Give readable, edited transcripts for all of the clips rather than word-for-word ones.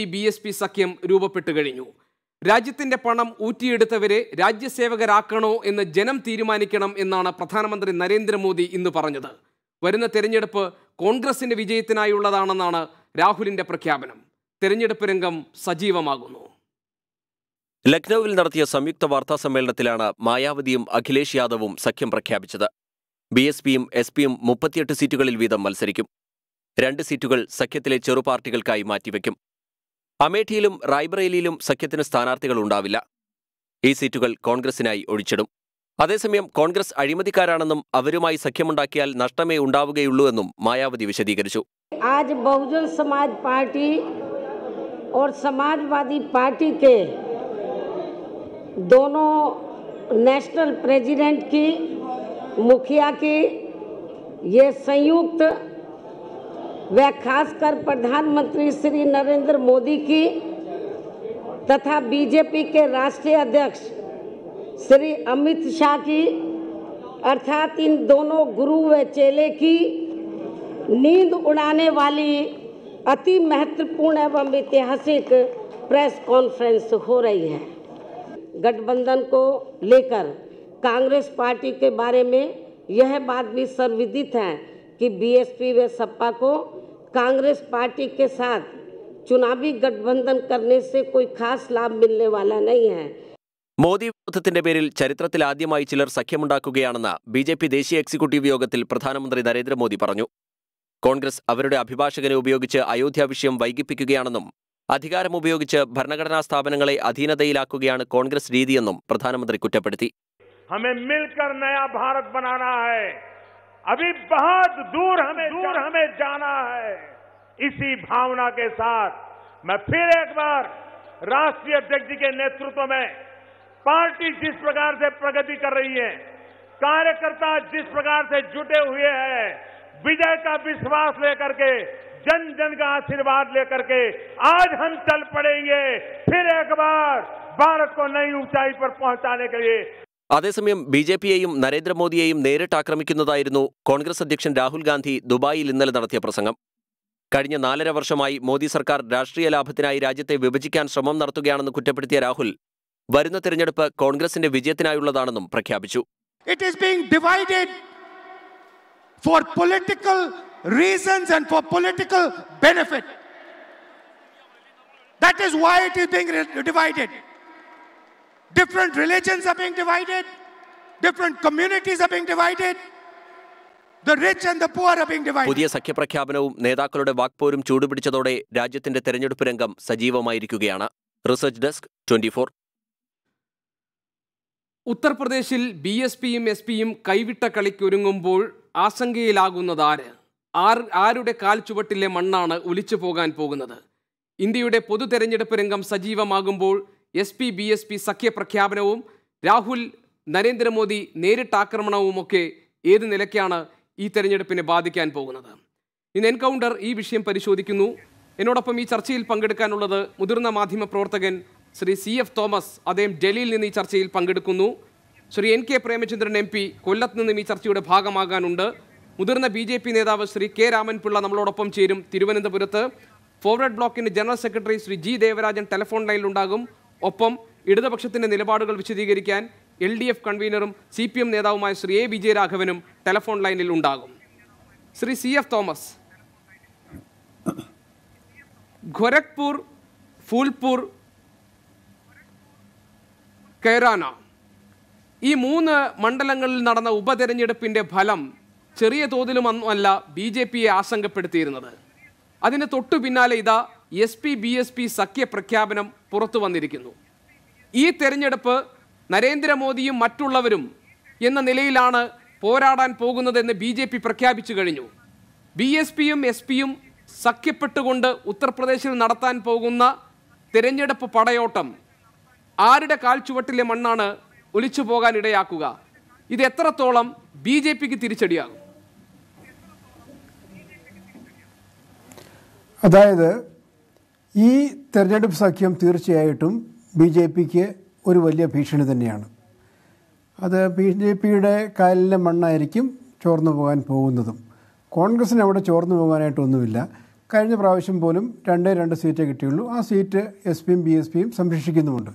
BSP സഖ്യം രൂപപ്പെട്ടു കഴിഞ്ഞു. രാജ്യത്തിന്റെ പണം ഊറ്റിയെടുത്തവരെ രാജ്യസേവകരാക്കണോ എന്ന് ജനം തീരുമാനിക്കണം എന്നാണ് പ്രധാനമന്ത്രി നരേന്ദ്രമോദി ഇന്ന് പറഞ്ഞത്. വരുന്ന തെരഞ്ഞെടുപ്പ് കോൺഗ്രസിന്റെ വിജയത്തിനായുള്ളതാണെന്നാണ് രാഹുലിന്റെ പ്രഖ്യാപനം. തെരഞ്ഞെടുപ്പ് രംഗം സജീവമാകുന്നു. ലക്നൌവിൽ നടത്തിയ സംയുക്ത വാർത്താ സമ്മേളനത്തിലാണ് മായാവതിയും അഖിലേഷ് യാദവും സഖ്യം പ്രഖ്യാപിച്ചത്. BSPയും SPയും 38 സീറ്റുകളിൽ വീതം മത്സരിക്കും. 2 സീറ്റുകൾ സഖ്യത്തിലെ ചെറുപാർട്ടികൾക്കായി മാറ്റിവെക്കും. അമേഠിയിലും റായ്ബറേലിയിലും സഖ്യത്തിന് സ്ഥാനാർത്ഥികൾ ഉണ്ടാവില്ല. ഈ സീറ്റുകൾ കോൺഗ്രസിനായി ഒഴിച്ചിടും. അതേസമയം കോൺഗ്രസ് അഴിമതിക്കാരാണെന്നും അവരുമായി സഖ്യമുണ്ടാക്കിയാൽ നഷ്ടമേ ഉണ്ടാവുകയുള്ളൂ എന്നും മായാവതി വിശദീകരിച്ചു. आज बहुजन समाज पार्टी और समाजवादी पार्टी के दोनों नेशनल प्रेसिडेंट की मुखिया की ये संयुक्त व खासकर प्रधानमंत्री श्री नरेंद्र मोदी की तथा बीजेपी के राष्ट्रीय अध्यक्ष श्री अमित शाह की अर्थात इन दोनों गुरु व चेले की नींद उड़ाने वाली अति महत्वपूर्ण एवं ऐतिहासिक प्रेस कॉन्फ्रेंस हो रही है. गठबंधन को लेकर कांग्रेस पार्टी के बारे में यह बात भी सर्वविदित है कि BSP व सपा को कांग्रेस पार्टी के साथ चुनावी गठबंधन करने से कोई खास लाभ मिलने वाला नहीं है. മോദി വിരോധത്തിന്റെ പേരിൽ ചരിത്രത്തിൽ ആദ്യമായി ചിലർ സഖ്യമുണ്ടാക്കുകയാണെന്ന് BJP ദേശീയ എക്സിക്യൂട്ടീവ് യോഗത്തിൽ പ്രധാനമന്ത്രി നരേന്ദ്രമോദി പറഞ്ഞു. കോൺഗ്രസ് അവരുടെ അഭിഭാഷകനെ ഉപയോഗിച്ച് അയോധ്യ വിഷയം വൈകിപ്പിക്കുകയാണെന്നും അധികാരമുപയോഗിച്ച് ഭരണഘടനാ സ്ഥാപനങ്ങളെ അധീനതയിലാക്കുകയാണ് കോൺഗ്രസ് രീതിയെന്നും പ്രധാനമന്ത്രി കുറ്റപ്പെടുത്തി. हमें मिलकर नया भारत बनाना है. अभी बहुत दूर हमें जाना है. इसी भावना के साथ मैं फिर एक बार राष्ट्रीय अध्यक्ष जी के नेतृत्व में पार्टी जिस प्रकार से प्रगति कर रही है, कार्यकर्ता जिस प्रकार से जुटे हुए हैं, विजय का विश्वास लेकर के, जन जन का आशीर्वाद लेकर के आज हम चल पड़ेंगे फिर एक बार भारत को नई ऊंचाई पर पहुंचाने के लिए. അതേസമയം BJPയെയും നരേന്ദ്രമോദിയെയും നേരിട്ട് ആക്രമിക്കുന്നതായിരുന്നു കോൺഗ്രസ് അധ്യക്ഷൻ രാഹുൽ ഗാന്ധി ദുബായിൽ ഇന്നലെ നടത്തിയ പ്രസംഗം. കഴിഞ്ഞ 4.5 വർഷമായി മോദി സർക്കാർ രാഷ്ട്രീയ ലാഭത്തിനായി രാജ്യത്തെ വിഭജിക്കാൻ ശ്രമം നടത്തുകയാണെന്ന് കുറ്റപ്പെടുത്തിയ രാഹുൽ വരുന്ന തെരഞ്ഞെടുപ്പ് കോൺഗ്രസിന്റെ വിജയത്തിനായുള്ളതാണെന്നും പ്രഖ്യാപിച്ചു. It is being divided for political reasons and for political benefit. That is why it is being divided. Different religions are being divided. Different communities are being divided. The rich and the poor are being divided. പുതിയ സഖ്യപ്രഖ്യാപനവും നേതാക്കളുടെ വാക്പോരും ചൂടുപിടിച്ചതോടെ രാജ്യത്തിന്റെ തെരഞ്ഞെടുപ്പ് രംഗം സജീവമായിരിക്കുകയാണ്. Research desk 24. ഉത്തർപ്രദേശിൽ BSPയും SPയും കൈവിട്ട കളിക്കൊരുങ്ങുമ്പോൾ ആശങ്കയിലാകുന്നതാര്? ആരുടെ കാൽ ചുവട്ടിലെ മണ്ണാണ് ഒലിച്ചു പോകാൻ പോകുന്നത്? ഇന്ത്യയുടെ പൊതു തെരഞ്ഞെടുപ്പ് രംഗം സജീവമാകുമ്പോൾ SP-BSP സഖ്യപ്രഖ്യാപനവും രാഹുൽ നരേന്ദ്രമോദി നേരിട്ടാക്രമണവുമൊക്കെ ഏത് നിലയ്ക്കാണ് ഈ തെരഞ്ഞെടുപ്പിനെ ബാധിക്കാൻ പോകുന്നത്? ഇന്ന് എൻകൗണ്ടർ ഈ വിഷയം പരിശോധിക്കുന്നു. എന്നോടൊപ്പം ഈ ചർച്ചയിൽ പങ്കെടുക്കാനുള്ളത് മുതിർന്ന മാധ്യമ പ്രവർത്തകൻ ശ്രീ CF തോമസ്. അദ്ദേഹം ഡൽഹിയിൽ നിന്ന് ഈ ചർച്ചയിൽ പങ്കെടുക്കുന്നു. ശ്രീ NK പ്രേമചന്ദ്രൻ MP കൊല്ലത്ത് നിന്നും ഈ ചർച്ചയുടെ ഭാഗമാകാനുണ്ട്. മുതിർന്ന BJP നേതാവ് ശ്രീ K രാമൻപിള്ള നമ്മളോടൊപ്പം ചേരും തിരുവനന്തപുരത്ത്. ഫോർവേഡ് ബ്ലോക്കിന്റെ general secretary Shri G Devarajan telephone ലൈനിലുണ്ടാകും. ഒപ്പം ഇടതുപക്ഷത്തിന്റെ നിലപാടുകൾ വിശദീകരിക്കാൻ LDF കൺവീനറും CPM നേതാവുമായ ശ്രീ A വിജയരാഘവനും ടെലിഫോൺ ലൈനിൽ ഉണ്ടാകും. ശ്രീ CF തോമസ്, ഗോരഖ്പൂർ, ഫൂൽപൂർ, കൈറാന ഈ 3 മണ്ഡലങ്ങളിൽ നടന്ന ഉപതെരഞ്ഞെടുപ്പിന്റെ ഫലം ചെറിയ തോതിലുമൊന്നുമല്ല BJPയെ ആശങ്കപ്പെടുത്തിയിരുന്നത്. അതിന് തൊട്ടു പിന്നാലെ ഇതാ SP-BSP സഖ്യപ്രഖ്യാപനം പുറത്തു വന്നിരിക്കുന്നു. ഈ തെരഞ്ഞെടുപ്പ് നരേന്ദ്രമോദിയും മറ്റുള്ളവരും എന്ന നിലയിലാണ് പോരാടാൻ പോകുന്നതെന്ന് BJP പ്രഖ്യാപിച്ചു കഴിഞ്ഞു. BSPയും SPയും സഖ്യപ്പെട്ടുകൊണ്ട് ഉത്തർപ്രദേശിൽ നടത്താൻ പോകുന്ന തെരഞ്ഞെടുപ്പ് പടയോട്ടം ആരുടെ കാൽ ചുവട്ടിലെ മണ്ണാണ് ഒലിച്ചു പോകാൻ ഇടയാക്കുക? ഇത് എത്രത്തോളം BJPക്ക് തിരിച്ചടിയാകും? അതായത് ഈ തെരഞ്ഞെടുപ്പ് സഖ്യം തീർച്ചയായിട്ടും BJPക്ക് ഒരു വലിയ ഭീഷണി തന്നെയാണ്. അത് BJPയുടെ കാലിലെ മണ്ണായിരിക്കും ചോർന്നു പോകാൻ പോകുന്നതും. കോൺഗ്രസിന് അവിടെ ചോർന്നു പോകാനായിട്ടൊന്നുമില്ല. കഴിഞ്ഞ പ്രാവശ്യം പോലും 2 സീറ്റേ കിട്ടിയുള്ളൂ. ആ സീറ്റ് എസ് പിയും BSP സംരക്ഷിക്കുന്നുമുണ്ട്.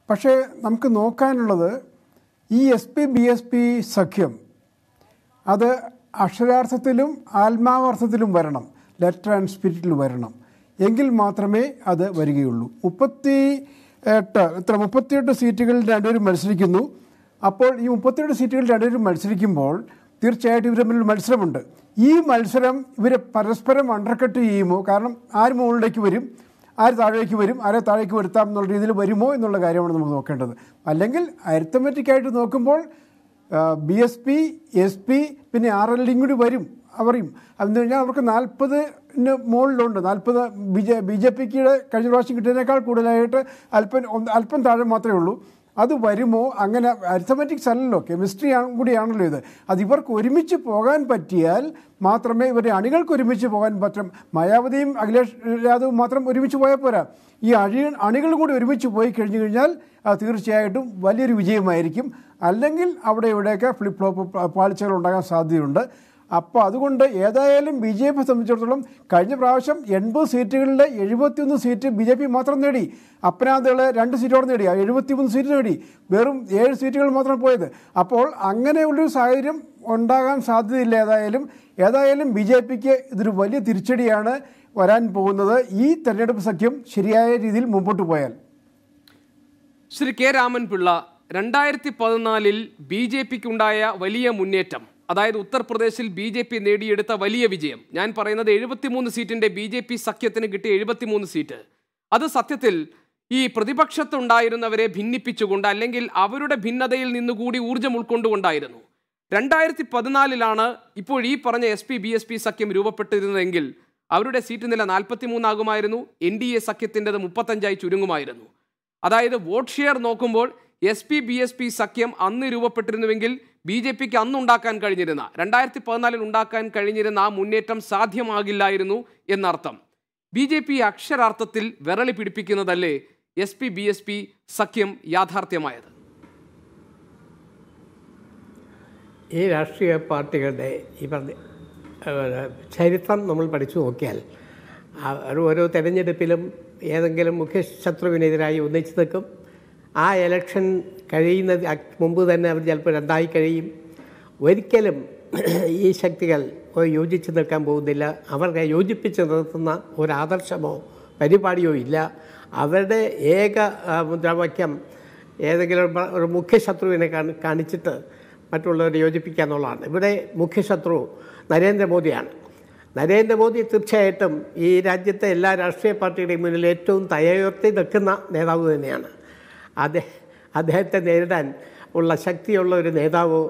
പക്ഷേ നമുക്ക് നോക്കാനുള്ളത് ഈ SP-BSP സഖ്യം അത് അക്ഷരാർത്ഥത്തിലും ആത്മാവർത്ഥത്തിലും വരണം, ലെറ്റർ ആൻഡ് സ്പിരിറ്റിൽ വരണം. എങ്കിൽ മാത്രമേ അത് വരികയുള്ളൂ. 38 സീറ്റുകളിൽ 2 മത്സരിക്കുന്നു. അപ്പോൾ ഈ 38 സീറ്റുകളിൽ 2 മത്സരിക്കുമ്പോൾ തീർച്ചയായിട്ടും ഇവർ തമ്മിൽ മത്സരമുണ്ട്. ഈ മത്സരം ഇവരെ പരസ്പരം അണ്ടർകട്ട് ചെയ്യുമോ? കാരണം ആര് മുകളിലേക്ക് വരും, ആര് താഴേക്ക് വരും, ആരെ താഴേക്ക് വരുത്താം എന്നുള്ള രീതിയിൽ വരുമോ എന്നുള്ള കാര്യമാണ് നമുക്ക് നോക്കേണ്ടത്. അല്ലെങ്കിൽ അരിത്തമെറ്റിക്കായിട്ട് നോക്കുമ്പോൾ BSP, SP പിന്നെ RLDയും കൂടി വരും. അവരെയും എന്ന് കഴിഞ്ഞാൽ അവർക്ക് 40-ന് മുകളിലുണ്ട്. 40 BJPക്ക് കഴിഞ്ഞ പ്രാവശ്യം കിട്ടിയതിനേക്കാൾ കൂടുതലായിട്ട് അല്പം താഴെ മാത്രമേ ഉള്ളൂ. അത് വരുമോ? അങ്ങനെ അരിത്തമെറ്റിക്സ് അല്ലല്ലോ, കെമിസ്ട്രി കൂടിയാണല്ലോ ഇത്. അത് ഇവർക്ക് ഒരുമിച്ച് പോകാൻ പറ്റിയാൽ മാത്രമേ ഇവരുടെ അണികൾക്ക് ഒരുമിച്ച് പോകാൻ പറ്റും. മായാവതിയും അഖിലേഷ് യാദവും മാത്രം ഒരുമിച്ച് പോയാൽ പോരാ. ഈ അണികൾ കൂടി ഒരുമിച്ച് പോയി കഴിഞ്ഞു കഴിഞ്ഞാൽ തീർച്ചയായിട്ടും വലിയൊരു വിജയമായിരിക്കും. അല്ലെങ്കിൽ അവിടെ ഇവിടെയൊക്കെ ഫ്ലിപ്പ് ഫ്ലോപ്പ് പാളിച്ചകൾ ഉണ്ടാകാൻ സാധ്യതയുണ്ട്. അപ്പോൾ അതുകൊണ്ട് ഏതായാലും BJP സംബന്ധിച്ചിടത്തോളം കഴിഞ്ഞ പ്രാവശ്യം 80 സീറ്റുകളിൽ 71 സീറ്റ് BJP മാത്രം നേടി. അപ്പനാഥകൾ 2 സീറ്റോടെ നേടി. 73 സീറ്റ് നേടി. വെറും 7 സീറ്റുകൾ മാത്രം പോയത്. അപ്പോൾ അങ്ങനെയുള്ളൊരു സാഹചര്യം ഉണ്ടാകാൻ സാധ്യതയില്ല. ഏതായാലും BJPക്ക് ഇതൊരു വലിയ തിരിച്ചടിയാണ് വരാൻ പോകുന്നത് ഈ തെരഞ്ഞെടുപ്പ് സഖ്യം ശരിയായ രീതിയിൽ മുമ്പോട്ട് പോയാൽ. ശ്രീ K. രാമൻപിള്ള, 2014 BJPക്കുണ്ടായ വലിയ മുന്നേറ്റം, അതായത് ഉത്തർപ്രദേശിൽ BJP നേടിയെടുത്ത വലിയ വിജയം, ഞാൻ പറയുന്നത് 73 സീറ്റിൻ്റെ BJP സഖ്യത്തിന് കിട്ടിയ 73 സീറ്റ്, അത് സത്യത്തിൽ ഈ പ്രതിപക്ഷത്തുണ്ടായിരുന്നവരെ ഭിന്നിപ്പിച്ചുകൊണ്ട് അല്ലെങ്കിൽ അവരുടെ ഭിന്നതയിൽ നിന്നുകൂടി ഊർജ്ജം ഉൾക്കൊണ്ടുകൊണ്ടായിരുന്നു. 2014 ഇപ്പോൾ ഈ പറഞ്ഞ SP-BSP സഖ്യം രൂപപ്പെട്ടിരുന്നതെങ്കിൽ അവരുടെ സീറ്റ് നില 43 ആകുമായിരുന്നു. NDA സഖ്യത്തിൻ്റെത് 35 ചുരുങ്ങുമായിരുന്നു. അതായത് വോട്ട് ഷെയർ നോക്കുമ്പോൾ SP-BSP സഖ്യം അന്ന് രൂപപ്പെട്ടിരുന്നുവെങ്കിൽ BJPക്ക് അന്നുണ്ടാക്കാൻ കഴിഞ്ഞിരുന്ന 2014 ഉണ്ടാക്കാൻ കഴിഞ്ഞിരുന്ന ആ മുന്നേറ്റം സാധ്യമാകില്ലായിരുന്നു എന്നർത്ഥം. BJP അക്ഷരാർത്ഥത്തിൽ വിരളി പിടിപ്പിക്കുന്നതല്ലേ SP-BSP സഖ്യം യാഥാർത്ഥ്യമായത്? ഈ രാഷ്ട്രീയ പാർട്ടികളുടെ ഈ പറഞ്ഞ ചരിത്രം നമ്മൾ പഠിച്ചു നോക്കിയാൽ ഓരോ തെരഞ്ഞെടുപ്പിലും ഏതെങ്കിലും മുഖ്യ ശത്രുവിനെതിരായി ഒന്നിച്ചു നിൽക്കും. ആ ഇലക്ഷൻ കഴിയുന്നത് മുമ്പ് തന്നെ അവർ ചിലപ്പോൾ രണ്ടായി കഴിയും. ഒരിക്കലും ഈ ശക്തികൾ യോജിച്ച് നിൽക്കാൻ പോകുന്നില്ല. അവർക്ക് യോജിപ്പിച്ച് നിർത്തുന്ന ഒരാദർശമോ പരിപാടിയോ ഇല്ല. അവരുടെ ഏക മുദ്രാവാക്യം ഏതെങ്കിലും ഒരു മുഖ്യശത്രുവിനെ കാണിച്ചിട്ട് മറ്റുള്ളവരെ യോജിപ്പിക്കുക എന്നുള്ളതാണ്. ഇവിടെ മുഖ്യശത്രു നരേന്ദ്രമോദിയാണ്. നരേന്ദ്രമോദി തീർച്ചയായിട്ടും ഈ രാജ്യത്തെ എല്ലാ രാഷ്ട്രീയ പാർട്ടിയുടെയും മുന്നിൽ ഏറ്റവും തലയുയർത്തി നിൽക്കുന്ന നേതാവ് തന്നെയാണ്. അദ്ദേഹത്തെ നേരിടാൻ ഉള്ള ശക്തിയുള്ള ഒരു നേതാവോ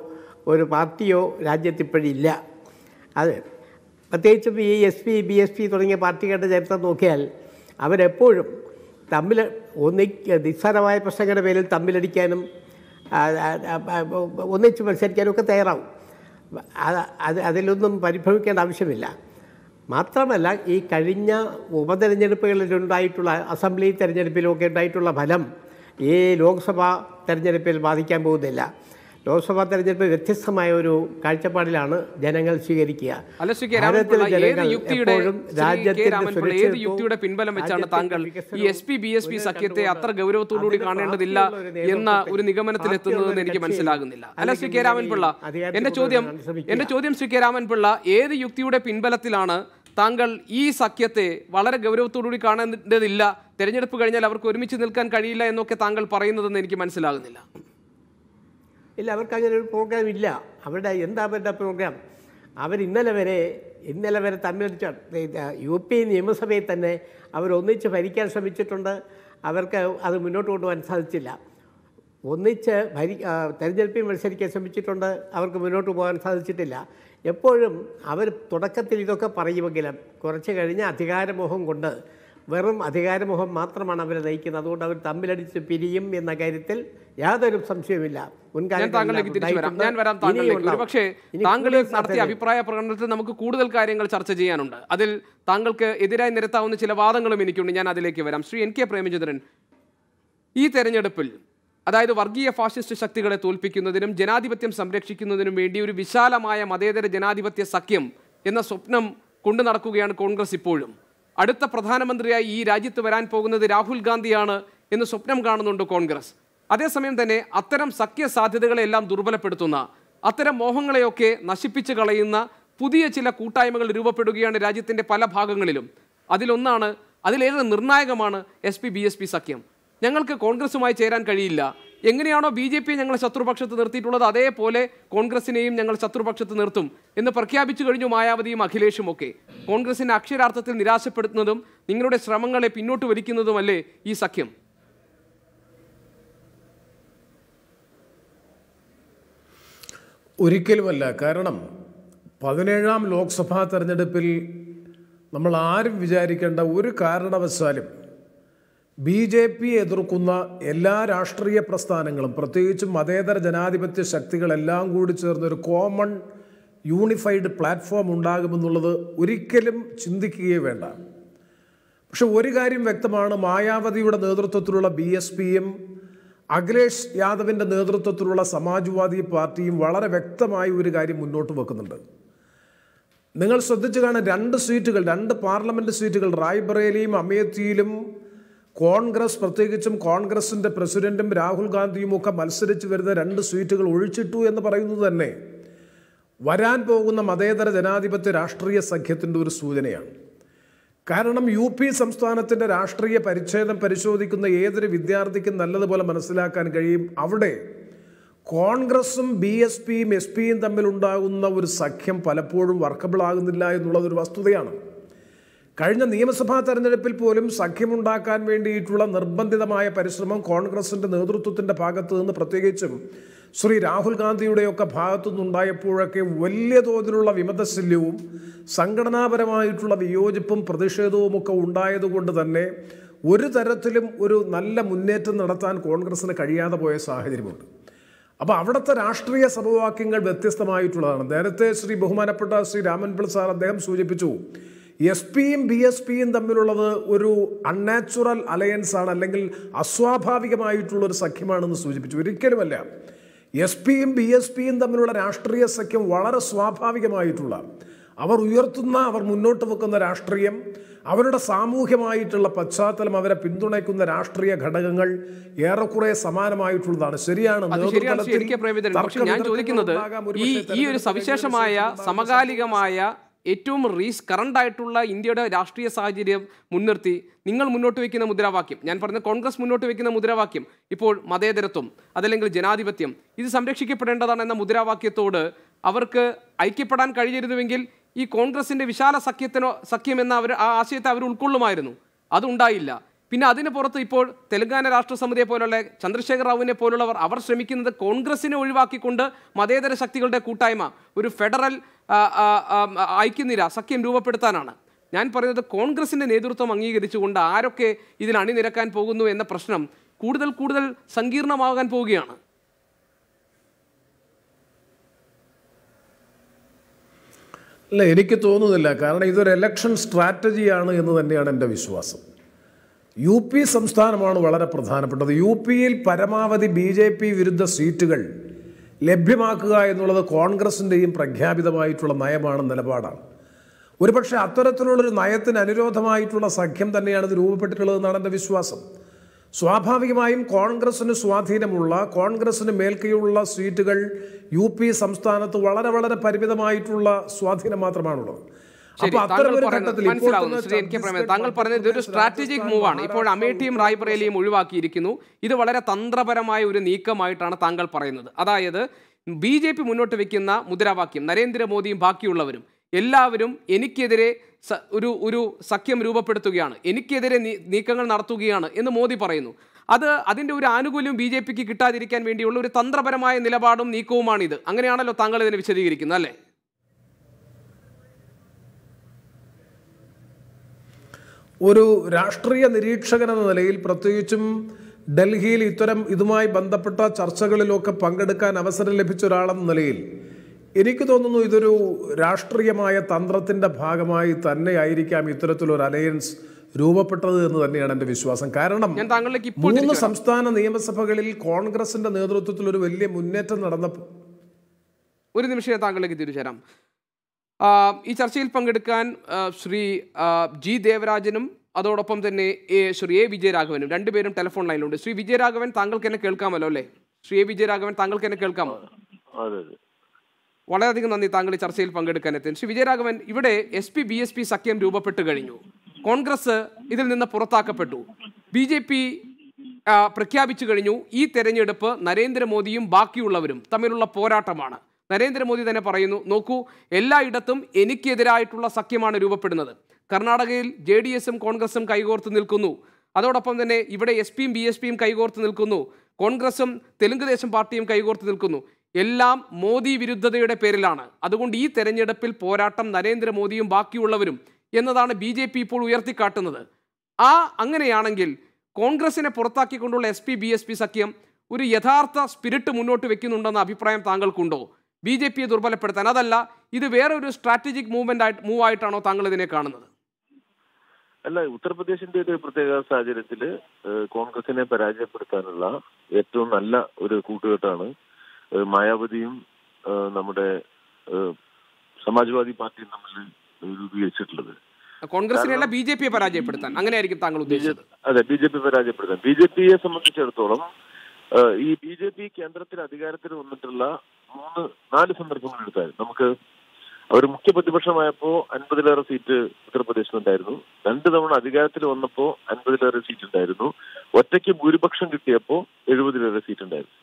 ഒരു പാർട്ടിയോ രാജ്യത്തിപ്പോഴില്ല. അത് പ്രത്യേകിച്ചും ഈ SP-BSP തുടങ്ങിയ പാർട്ടികളുടെ ചരിത്രം നോക്കിയാൽ അവരെപ്പോഴും നിസ്സാരമായ പ്രശ്നങ്ങളുടെ പേരിൽ തമ്മിലടിക്കാനും ഒന്നിച്ച് മത്സരിക്കാനും ഒക്കെ തയ്യാറാവും. അതിലൊന്നും പരിഭ്രമിക്കേണ്ട ആവശ്യമില്ല. മാത്രമല്ല ഈ കഴിഞ്ഞ ഉപതെരഞ്ഞെടുപ്പുകളിലുണ്ടായിട്ടുള്ള അസംബ്ലി തെരഞ്ഞെടുപ്പിലൊക്കെ ഉണ്ടായിട്ടുള്ള ഫലം ഈ ലോക്സഭാ തെരഞ്ഞെടുപ്പിൽ ബാധിക്കാൻ പോകുന്നില്ല. ലോക്സഭാ തെരഞ്ഞെടുപ്പ് വ്യത്യസ്തമായ ഒരു കാഴ്ചപ്പാടിലാണ് ജനങ്ങൾ സ്വീകരിക്കുക. ഏത് യുക്തിയുടെ പിൻബലം വെച്ചാണ് താങ്കൾ ഈ SP-BSP സഖ്യത്തെ അത്ര ഗൗരവത്തോടുകൂടി കാണേണ്ടതില്ല എന്ന ഒരു നിഗമനത്തിലെത്തുന്നതെന്ന് എനിക്ക് മനസ്സിലാകുന്നില്ല. അല്ല ശ്രീ K. രാമൻപിള്ള, എന്റെ ചോദ്യം ശ്രീ K. രാമൻപിള്ള, ഏത് യുക്തിയുടെ പിൻബലത്തിലാണ് താങ്കൾ ഈ സഖ്യത്തെ വളരെ ഗൗരവത്തോടുകൂടി കാണേണ്ടതില്ല, തെരഞ്ഞെടുപ്പ് കഴിഞ്ഞാൽ അവർക്ക് ഒരുമിച്ച് നിൽക്കാൻ കഴിയില്ല എന്നൊക്കെ താങ്കൾ പറയുന്നതെന്ന് എനിക്ക് മനസ്സിലാകുന്നില്ല? ഇല്ല, അവർക്ക് അങ്ങനെ ഒരു പ്രോഗ്രാം ഇല്ല. അവരുടെ പ്രോഗ്രാം? അവർ ഇന്നലെ വരെ തമ്മിലടിച്ച UP നിയമസഭയിൽ തന്നെ അവരൊന്നിച്ച് ഭരിക്കാൻ ശ്രമിച്ചിട്ടുണ്ട്. അവർക്ക് അത് മുന്നോട്ട് കൊണ്ടുപോകാൻ സാധിച്ചില്ല. ഒന്നിച്ച് തെരഞ്ഞെടുപ്പിൽ മത്സരിക്കാൻ ശ്രമിച്ചിട്ടുണ്ട്. അവർക്ക് മുന്നോട്ട് പോകാൻ സാധിച്ചിട്ടില്ല. എപ്പോഴും അവർ തുടക്കത്തിൽ ഇതൊക്കെ പറയുമെങ്കിലും കുറച്ച് കഴിഞ്ഞ് അധികാരമോഹം കൊണ്ട് വെറും അധികാരമോഹം മാത്രമാണ് അവരെ നയിക്കുന്നത്. അതുകൊണ്ട് അവർ തമ്മിലടിച്ച് പിരിയും എന്ന കാര്യത്തിൽ യാതൊരു സംശയവുമില്ല. പക്ഷേ താങ്കൾ നടത്തിയ അഭിപ്രായ പ്രകടനത്തിൽ നമുക്ക് കൂടുതൽ കാര്യങ്ങൾ ചർച്ച ചെയ്യാനുണ്ട്. അതിൽ താങ്കൾക്ക് എതിരായി നിരത്താവുന്ന ചില വാദങ്ങളും എനിക്കുണ്ട്. ഞാൻ അതിലേക്ക് വരാം. ശ്രീ NK പ്രേമചന്ദ്രൻ, ഈ തെരഞ്ഞെടുപ്പിൽ അതായത് വർഗീയ ഫാഷിസ്റ്റ് ശക്തികളെ തോൽപ്പിക്കുന്നതിനും ജനാധിപത്യം സംരക്ഷിക്കുന്നതിനും വേണ്ടി ഒരു വിശാലമായ മതേതര ജനാധിപത്യ സഖ്യം എന്ന സ്വപ്നം കൊണ്ടു നടക്കുകയാണ് കോൺഗ്രസ് ഇപ്പോഴും. അടുത്ത പ്രധാനമന്ത്രിയായി ഈ രാജ്യത്ത് വരാൻ പോകുന്നത് രാഹുൽ ഗാന്ധിയാണ് എന്ന് സ്വപ്നം കാണുന്നുണ്ട് കോൺഗ്രസ്. അതേസമയം തന്നെ അത്തരം സഖ്യ സാധ്യതകളെല്ലാം ദുർബലപ്പെടുത്തുന്ന, അത്തരം മോഹങ്ങളെയൊക്കെ നശിപ്പിച്ച് കളയുന്ന പുതിയ ചില കൂട്ടായ്മകൾ രൂപപ്പെടുകയാണ് രാജ്യത്തിൻ്റെ പല ഭാഗങ്ങളിലും. അതിലൊന്നാണ്, അതിലേറെ നിർണായകമാണ് SP-BSP സഖ്യം. ഞങ്ങൾക്ക് കോൺഗ്രസുമായി ചേരാൻ കഴിയില്ല, എങ്ങനെയാണോ BJP ഞങ്ങളെ ശത്രുപക്ഷത്ത് നിർത്തിയിട്ടുള്ളത് അതേപോലെ കോൺഗ്രസിനെയും ഞങ്ങൾ ശത്രുപക്ഷത്ത് നിർത്തും എന്ന് പ്രഖ്യാപിച്ചു കഴിഞ്ഞു മായാവതിയും അഖിലേഷും ഒക്കെ. കോൺഗ്രസിനെ അക്ഷരാർത്ഥത്തിൽ നിരാശപ്പെടുത്തുന്നതും നിങ്ങളുടെ ശ്രമങ്ങളെ പിന്നോട്ട് വലിക്കുന്നതുമല്ലേ ഈ സഖ്യം? ഒരിക്കലുമല്ല. കാരണം 17ാം ലോക്സഭാ തെരഞ്ഞെടുപ്പിൽ നമ്മൾ ആരും വിചാരിക്കേണ്ട ഒരു കാരണവശാലും BJP എതിർക്കുന്ന എല്ലാ രാഷ്ട്രീയ പ്രസ്ഥാനങ്ങളും, പ്രത്യേകിച്ചും മതേതര ജനാധിപത്യ ശക്തികളെല്ലാം കൂടി ചേർന്നൊരു കോമൺ യൂണിഫൈഡ് പ്ലാറ്റ്ഫോം ഉണ്ടാകുമെന്നുള്ളത് ഒരിക്കലും ചിന്തിക്കുകയേ വേണ്ട. പക്ഷെ ഒരു കാര്യം വ്യക്തമാണ്, മായാവതിയുടെ നേതൃത്വത്തിലുള്ള BSPയും അഖിലേഷ് യാദവിൻ്റെ നേതൃത്വത്തിലുള്ള സമാജ്വാദി പാർട്ടിയും വളരെ വ്യക്തമായി ഒരു കാര്യം മുന്നോട്ട് വെക്കുന്നുണ്ട്. നിങ്ങൾ ശ്രദ്ധിച്ചു കാണാൻ 2 സീറ്റുകൾ, 2 പാർലമെൻറ്റ് സീറ്റുകൾ റായ്ബറേലിയും അമേത്തിയിലും കോൺഗ്രസ്, പ്രത്യേകിച്ചും കോൺഗ്രസിൻ്റെ പ്രസിഡന്റും രാഹുൽ ഗാന്ധിയും ഒക്കെ മത്സരിച്ച് വരുന്ന 2 സീറ്റുകൾ ഒഴിച്ചിട്ടു എന്ന് പറയുന്നത് തന്നെ വരാൻ പോകുന്ന മതേതര ജനാധിപത്യ രാഷ്ട്രീയ സഖ്യത്തിൻ്റെ ഒരു സൂചനയാണ്. കാരണം UP സംസ്ഥാനത്തിൻ്റെ രാഷ്ട്രീയ പരിച്ഛേദം പരിശോധിക്കുന്ന ഏതൊരു വിദ്യാർത്ഥിക്കും നല്ലതുപോലെ മനസ്സിലാക്കാൻ കഴിയും, അവിടെ കോൺഗ്രസും BSPയും SPയും തമ്മിലുണ്ടാകുന്ന ഒരു സഖ്യം പലപ്പോഴും വർക്കബിൾ ആകുന്നില്ല എന്നുള്ളതൊരു വസ്തുതയാണ്. കഴിഞ്ഞ നിയമസഭാ തെരഞ്ഞെടുപ്പിൽ പോലും സഖ്യമുണ്ടാക്കാൻ വേണ്ടിയിട്ടുള്ള നിർബന്ധിതമായ പരിശ്രമം കോൺഗ്രസിൻ്റെ നേതൃത്വത്തിൻ്റെ ഭാഗത്തു നിന്ന്, പ്രത്യേകിച്ചും ശ്രീ രാഹുൽ ഗാന്ധിയുടെയൊക്കെ ഭാഗത്തു നിന്നുണ്ടായപ്പോഴൊക്കെ വലിയ തോതിലുള്ള വിമതശല്യവും സംഘടനാപരമായിട്ടുള്ള വിയോജിപ്പും പ്രതിഷേധവുമൊക്കെ ഉണ്ടായതുകൊണ്ട് തന്നെ ഒരു തരത്തിലും ഒരു നല്ല മുന്നേറ്റം നടത്താൻ കോൺഗ്രസിന് കഴിയാതെ പോയ സാഹചര്യമുണ്ട്. അപ്പോൾ അവിടുത്തെ രാഷ്ട്രീയ സമവാക്യങ്ങൾ വ്യത്യസ്തമായിട്ടുള്ളതാണ്. നേരത്തെ ബഹുമാനപ്പെട്ട ശ്രീ രാമൻപിള്ള സാർ അദ്ദേഹം സൂചിപ്പിച്ചു, SP-യും BSPയും തമ്മിലുള്ളത് ഒരു അൺനാച്ചുറൽ അലയൻസ് ആണ്, അല്ലെങ്കിൽ അസ്വാഭാവികമായിട്ടുള്ളൊരു സഖ്യമാണെന്ന് സൂചിപ്പിച്ചു. ഒരിക്കലുമല്ല. SP-യും BSPയും തമ്മിലുള്ള രാഷ്ട്രീയ സഖ്യം വളരെ സ്വാഭാവികമായിട്ടുള്ള, അവർ ഉയർത്തുന്ന, അവർ മുന്നോട്ട് വെക്കുന്ന രാഷ്ട്രീയം, അവരുടെ സാമൂഹ്യമായിട്ടുള്ള പശ്ചാത്തലം, അവരെ പിന്തുണയ്ക്കുന്ന രാഷ്ട്രീയ ഘടകങ്ങൾ ഏറെക്കുറെ സമാനമായിട്ടുള്ളതാണ്. ശരിയാണ്. പക്ഷേ ഞാൻ ചോദിക്കുന്നത് ഈ ഒരു സവിശേഷമായ സമകാലികമായ ഏറ്റവും കറണ്ടായിട്ടുള്ള ഇന്ത്യയുടെ രാഷ്ട്രീയ സാഹചര്യം മുൻനിർത്തി നിങ്ങൾ മുന്നോട്ട് വയ്ക്കുന്ന മുദ്രാവാക്യം, ഞാൻ പറഞ്ഞ കോൺഗ്രസ് മുന്നോട്ട് വയ്ക്കുന്ന മുദ്രാവാക്യം ഇപ്പോൾ മതേതരത്വം അതല്ലെങ്കിൽ ജനാധിപത്യം ഇത് സംരക്ഷിക്കപ്പെടേണ്ടതാണ് എന്ന മുദ്രാവാക്യത്തോട് അവർക്ക് ഐക്യപ്പെടാൻ കഴിഞ്ഞിരുന്നുവെങ്കിൽ ഈ കോൺഗ്രസിൻ്റെ വിശാല സഖ്യം എന്ന ആ ആശയത്തെ അവർ ഉൾക്കൊള്ളുമായിരുന്നു. അതുണ്ടായില്ല. പിന്നെ അതിന് പുറത്ത് ഇപ്പോൾ തെലങ്കാന രാഷ്ട്ര സമിതിയെ പോലുള്ള ചന്ദ്രശേഖർ റാവുവിനെ പോലുള്ളവർ അവർ ശ്രമിക്കുന്നത് കോൺഗ്രസിനെ ഒഴിവാക്കിക്കൊണ്ട് മതേതര ശക്തികളുടെ കൂട്ടായ്മ, ഒരു ഫെഡറൽ ഐക്യനിര സഖ്യം രൂപപ്പെടുത്താനാണ്. ഞാൻ പറയുന്നത് കോൺഗ്രസിൻ്റെ നേതൃത്വം അംഗീകരിച്ചുകൊണ്ട് ആരൊക്കെ ഇതിൽ അണിനിരക്കാൻ പോകുന്നു എന്ന പ്രശ്നം കൂടുതൽ കൂടുതൽ സങ്കീർണമാകാൻ പോവുകയാണ്. അല്ല, എനിക്ക് തോന്നുന്നില്ല. കാരണം ഇതൊരു എലക്ഷൻ സ്ട്രാറ്റജിയാണ് എന്ന് തന്നെയാണ് എൻ്റെ വിശ്വാസം. UP സംസ്ഥാനമാണ് വളരെ പ്രധാനപ്പെട്ടത്. UPയിൽ പരമാവധി BJP വിരുദ്ധ സീറ്റുകൾ ലഭ്യമാക്കുക എന്നുള്ളത് കോൺഗ്രസിൻ്റെയും പ്രഖ്യാപിതമായിട്ടുള്ള നയമാണ്, നിലപാടാണ്. ഒരുപക്ഷെ അത്തരത്തിലുള്ളൊരു നയത്തിന് അനുരോധമായിട്ടുള്ള സഖ്യം തന്നെയാണ് ഇത് രൂപപ്പെട്ടിട്ടുള്ളതെന്നാണ് എൻ്റെ വിശ്വാസം. സ്വാഭാവികമായും കോൺഗ്രസിന് സ്വാധീനമുള്ള, കോൺഗ്രസിന് മേൽക്കൈയുള്ള സീറ്റുകൾ UP സംസ്ഥാനത്ത് വളരെ വളരെ പരിമിതമായിട്ടുള്ള സ്വാധീനം മാത്രമാണുള്ളത്. താങ്കൾ പറഞ്ഞത് ഇതൊരു സ്ട്രാറ്റജിക് മൂവാണ്. ഇപ്പോൾ അമേഠിയും റായ്ബറേലിയും ഒഴിവാക്കിയിരിക്കുന്നു. ഇത് വളരെ തന്ത്രപരമായ ഒരു നീക്കമായിട്ടാണ് താങ്കൾ പറയുന്നത്. അതായത് BJP മുന്നോട്ട് വെക്കുന്ന മുദ്രാവാക്യം, നരേന്ദ്രമോദിയും ബാക്കിയുള്ളവരും എല്ലാവരും എനിക്കെതിരെ ഒരു സഖ്യം രൂപപ്പെടുത്തുകയാണ്, എനിക്കെതിരെ നീക്കങ്ങൾ നടത്തുകയാണ് എന്ന് മോദി പറയുന്നു. അതിൻ്റെ ഒരു ആനുകൂല്യം BJPക്ക് കിട്ടാതിരിക്കാൻ വേണ്ടിയുള്ള ഒരു തന്ത്രപരമായ നിലപാടും നീക്കവുമാണിത്. അങ്ങനെയാണല്ലോ താങ്കൾ ഇതിനെ വിശദീകരിക്കുന്നത്, അല്ലേ? ഒരു രാഷ്ട്രീയ നിരീക്ഷകൻ എന്ന നിലയിൽ, പ്രത്യേകിച്ചും ഡൽഹിയിൽ ഇതുമായി ബന്ധപ്പെട്ട ചർച്ചകളിലൊക്കെ പങ്കെടുക്കാൻ അവസരം ലഭിച്ച ഒരാളെന്ന നിലയിൽ എനിക്ക് തോന്നുന്നു ഇതൊരു രാഷ്ട്രീയമായ തന്ത്രത്തിൻ്റെ ഭാഗമായി തന്നെയായിരിക്കാം ഇത്തരത്തിലൊരു അലയൻസ് രൂപപ്പെട്ടത് എന്ന് തന്നെയാണ് എൻ്റെ വിശ്വാസം. കാരണം 3 സംസ്ഥാന നിയമസഭകളിൽ കോൺഗ്രസിൻ്റെ നേതൃത്വത്തിൽ ഒരു വലിയ മുന്നേറ്റം നടന്നപ്പോൾ. ഒരു നിമിഷം താങ്കളിലേക്ക് തിരിച്ചു തരാം. ഈ ചർച്ചയിൽ പങ്കെടുക്കാൻ ശ്രീ ജി ദേവരാജനും അതോടൊപ്പം തന്നെ ശ്രീ എ വിജയരാഘവനും രണ്ടുപേരും ടെലിഫോൺ ലൈനിലുണ്ട്. ശ്രീ വിജയരാഘവൻ, താങ്കൾക്ക് എന്നെ കേൾക്കാമല്ലോ അല്ലേ? ശ്രീ എ വിജയരാഘവൻ, താങ്കൾക്ക് എന്നെ കേൾക്കാമോ? വളരെയധികം നന്ദി താങ്കൾ ഈ ചർച്ചയിൽ പങ്കെടുക്കാൻ എത്തി. ശ്രീ വിജയരാഘവൻ, ഇവിടെ SP BSP സഖ്യം രൂപപ്പെട്ട് കഴിഞ്ഞു. കോൺഗ്രസ് ഇതിൽ നിന്ന് പുറത്താക്കപ്പെട്ടു. BJP പ്രഖ്യാപിച്ചു കഴിഞ്ഞു ഈ തെരഞ്ഞെടുപ്പ് നരേന്ദ്രമോദിയും ബാക്കിയുള്ളവരും തമ്മിലുള്ള പോരാട്ടമാണ്. നരേന്ദ്രമോദി തന്നെ പറയുന്നു, നോക്കൂ, എല്ലായിടത്തും എനിക്കെതിരായിട്ടുള്ള സഖ്യമാണ് രൂപപ്പെടുന്നത്. കർണാടകയിൽ JDSും കോൺഗ്രസും കൈകോർത്ത് നിൽക്കുന്നു. അതോടൊപ്പം തന്നെ ഇവിടെ SP BSPയും കൈകോർത്ത് നിൽക്കുന്നു. കോൺഗ്രസും തെലുങ്ക് ദേശം പാർട്ടിയും കൈകോർത്ത് നിൽക്കുന്നു. എല്ലാം മോദി വിരുദ്ധതയുടെ പേരിലാണ്. അതുകൊണ്ട് ഈ തെരഞ്ഞെടുപ്പിൽ പോരാട്ടം നരേന്ദ്രമോദിയും ബാക്കിയുള്ളവരും എന്നതാണ് BJP ഇപ്പോൾ ഉയർത്തിക്കാട്ടുന്നത്. അങ്ങനെയാണെങ്കിൽ കോൺഗ്രസിനെ പുറത്താക്കിക്കൊണ്ടുള്ള SP BSP സഖ്യം ഒരു യഥാർത്ഥ സ്പിരിറ്റ് മുന്നോട്ട് വെക്കുന്നുണ്ടെന്ന അഭിപ്രായം താങ്കൾക്കുണ്ടോ? BJPയെ ദുർബലപ്പെടുത്താൻ, അതല്ല ഇത് വേറൊരു സ്ട്രാറ്റജിക് മൂവായിട്ടാണോ താങ്കൾ ഇതിനെ കാണുന്നത്? അല്ല, ഉത്തർപ്രദേശിന്റെ ഒരു പ്രത്യേക സാഹചര്യത്തിൽ കോൺഗ്രസിനെ പരാജയപ്പെടുത്താനുള്ള ഏറ്റവും നല്ല ഒരു കൂട്ടുകെട്ടാണ് മായാവതിയും നമ്മുടെ സമാജ്വാദി പാർട്ടിയും തമ്മിൽ രൂപീകരിച്ചിട്ടുള്ളത്. കോൺഗ്രസിനെയല്ല, BJPയെ പരാജയപ്പെടുത്താൻ, അങ്ങനെയായിരിക്കും താങ്കൾ ഉദ്ദേശിച്ചത്? അതെ, BJP പരാജയപ്പെടുത്താൻ. BJPയെ സംബന്ധിച്ചിടത്തോളം ഈ BJP കേന്ദ്രത്തിൽ അധികാരത്തിൽ വന്നിട്ടുള്ള 4 സന്ദർഭങ്ങൾ എടുത്താൽ നമുക്ക് അവർ മുഖ്യ പ്രതിപക്ഷമായപ്പോ 50-ലേറെ സീറ്റ് ഉത്തർപ്രദേശിലുണ്ടായിരുന്നു. 2 തവണ അധികാരത്തിൽ വന്നപ്പോ 50-ലേറെ സീറ്റ് ഉണ്ടായിരുന്നു. ഒറ്റയ്ക്ക് ഭൂരിപക്ഷം കിട്ടിയപ്പോ 70-ലേറെ സീറ്റ് ഉണ്ടായിരുന്നു.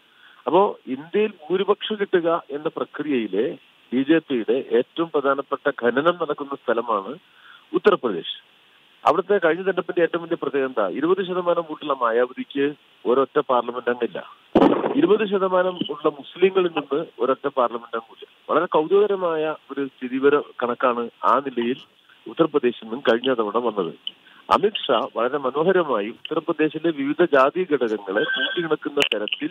അപ്പോ ഇന്ത്യയിൽ ഭൂരിപക്ഷം കിട്ടുക എന്ന പ്രക്രിയയിലെ BJPയുടെ ഏറ്റവും പ്രധാനപ്പെട്ട ഖനനം നടക്കുന്ന സ്ഥലമാണ് ഉത്തർപ്രദേശ്. അവിടുത്തെ കഴിഞ്ഞ തെരഞ്ഞെടുപ്പിന്റെ ഏറ്റവും വലിയ പ്രത്യേകത 20% വോട്ടുള്ള മായാവതിക്ക് ഒരൊറ്റ പാർലമെന്റ് അംഗമില്ല. 20% ഉള്ള മുസ്ലിങ്ങളിൽ നിന്ന് ഒരൊറ്റ പാർലമെന്റ് അംഗമില്ല. വളരെ കൗതുകകരമായ ഒരു സ്ഥിതിവിവര കണക്കാണ് ആ നിലയിൽ ഉത്തർപ്രദേശിൽ നിന്നും കഴിഞ്ഞ തവണ വന്നത്. അമിത്ഷാ വളരെ മനോഹരമായി ഉത്തർപ്രദേശിലെ വിവിധ ജാതി ഘടകങ്ങളെ കൂട്ടിയിണക്കുന്ന തരത്തിൽ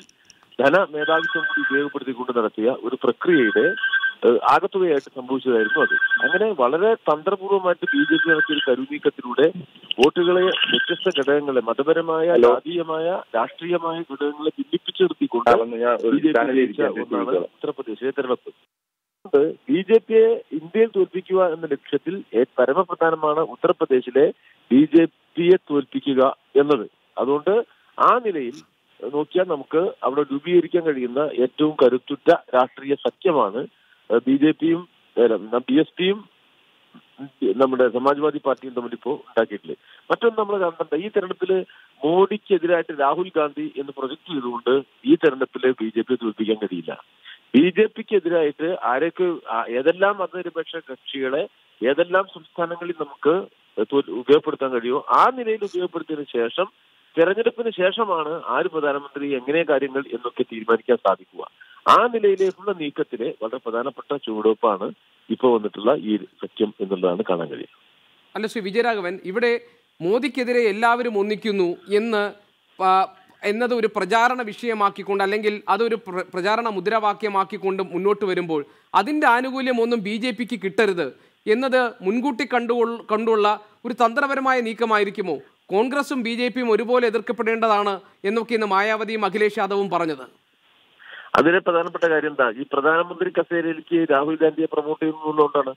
ധന മേധാവിത്വം കൂടി ഉപയോഗപ്പെടുത്തിക്കൊണ്ട് നടത്തിയ ഒരു പ്രക്രിയയുടെ ആകത്തുകയായിട്ട് സംഭവിച്ചതായിരുന്നു അത്. അങ്ങനെ വളരെ തന്ത്രപൂർവ്വമായിട്ട് BJP നടത്തിയ ഒരു കരുനീക്കത്തിലൂടെ വോട്ടുകളെ വ്യത്യസ്ത ഘടകങ്ങളെ മതപരമായ, ജാതീയമായ, രാഷ്ട്രീയമായ ഘടകങ്ങളെ ഭിന്നിപ്പിച്ചു നിർത്തിക്കൊണ്ട് ഒന്നാണ് ഉത്തർപ്രദേശിലെ തെരഞ്ഞെടുപ്പ്. BJPയെ ഇന്ത്യയിൽ തോൽപ്പിക്കുക എന്ന ലക്ഷ്യത്തിൽ പരമപ്രധാനമാണ് ഉത്തർപ്രദേശിലെ BJPയെ തോൽപ്പിക്കുക എന്നത്. അതുകൊണ്ട് ആ നിലയിൽ നോക്കിയാൽ നമുക്ക് അവിടെ രൂപീകരിക്കാൻ കഴിയുന്ന ഏറ്റവും കരുത്തുറ്റ രാഷ്ട്രീയ സഖ്യമാണ് BJPയും BSPയും നമ്മുടെ സമാജ്വാദി പാർട്ടിയും തമ്മിൽ ഇപ്പോൾ ഉണ്ടാക്കിയിട്ടില്ലേ. മറ്റൊന്ന് നമ്മൾ കാണേണ്ട, ഈ തെരഞ്ഞെടുപ്പിൽ മോഡിക്കെതിരായിട്ട് രാഹുൽ ഗാന്ധി എന്ന് പ്രൊജക്ട് ചെയ്തുകൊണ്ട് ഈ തെരഞ്ഞെടുപ്പിൽ BJPയെ തോൽപ്പിക്കാൻ കഴിയില്ല. BJPക്കെതിരായിട്ട് ഏതെല്ലാം മതനിരപേക്ഷ കക്ഷികളെ ഏതെല്ലാം സംസ്ഥാനങ്ങളിൽ നമുക്ക് ഉപയോഗപ്പെടുത്താൻ കഴിയുമോ ആ നിലയിൽ ഉപയോഗപ്പെടുത്തിയതിനു ശേഷം തെരഞ്ഞെടുപ്പിന് ശേഷമാണ് ആര് പ്രധാനമന്ത്രി, എങ്ങനെ കാര്യങ്ങൾ എന്നൊക്കെ തീരുമാനിക്കാൻ സാധിക്കുക. ആ നിലയിലേക്കുള്ള നീക്കത്തിലെ വളരെ പ്രധാനപ്പെട്ട ചുവടുവെപ്പാണ് ഇപ്പോൾ വന്നിട്ടുള്ള ഈ സഖ്യം എന്നുള്ളതാണ് കാണാൻ കഴിയുക. അല്ല ശ്രീ വിജയരാഘവൻ, ഇവിടെ മോദിക്കെതിരെ എല്ലാവരും ഒന്നിക്കുന്നു എന്നത് ഒരു പ്രചാരണ വിഷയമാക്കിക്കൊണ്ട്, അല്ലെങ്കിൽ അതൊരു പ്രചാരണ മുദ്രാവാക്യമാക്കിക്കൊണ്ട് മുന്നോട്ട് വരുമ്പോൾ അതിൻ്റെ ആനുകൂല്യം ഒന്നും BJPക്ക് കിട്ടരുത് എന്നത് മുൻകൂട്ടി കണ്ടുള്ള ഒരു തന്ത്രപരമായ നീക്കമായിരിക്കുമോ? കോൺഗ്രസും BJPയും ഒരുപോലെ എതിർക്കപ്പെടേണ്ടതാണ് എന്നൊക്കെ ഇന്ന് മായാവതിയും അഖിലേഷ് യാദവും പറഞ്ഞത്. അതിലെ പ്രധാനപ്പെട്ട കാര്യം എന്താ, ഈ പ്രധാനമന്ത്രി കസേരയിലേക്ക് രാഹുൽ ഗാന്ധിയെ പ്രൊമോട്ട് ചെയ്യുന്നതുകൊണ്ടാണ്.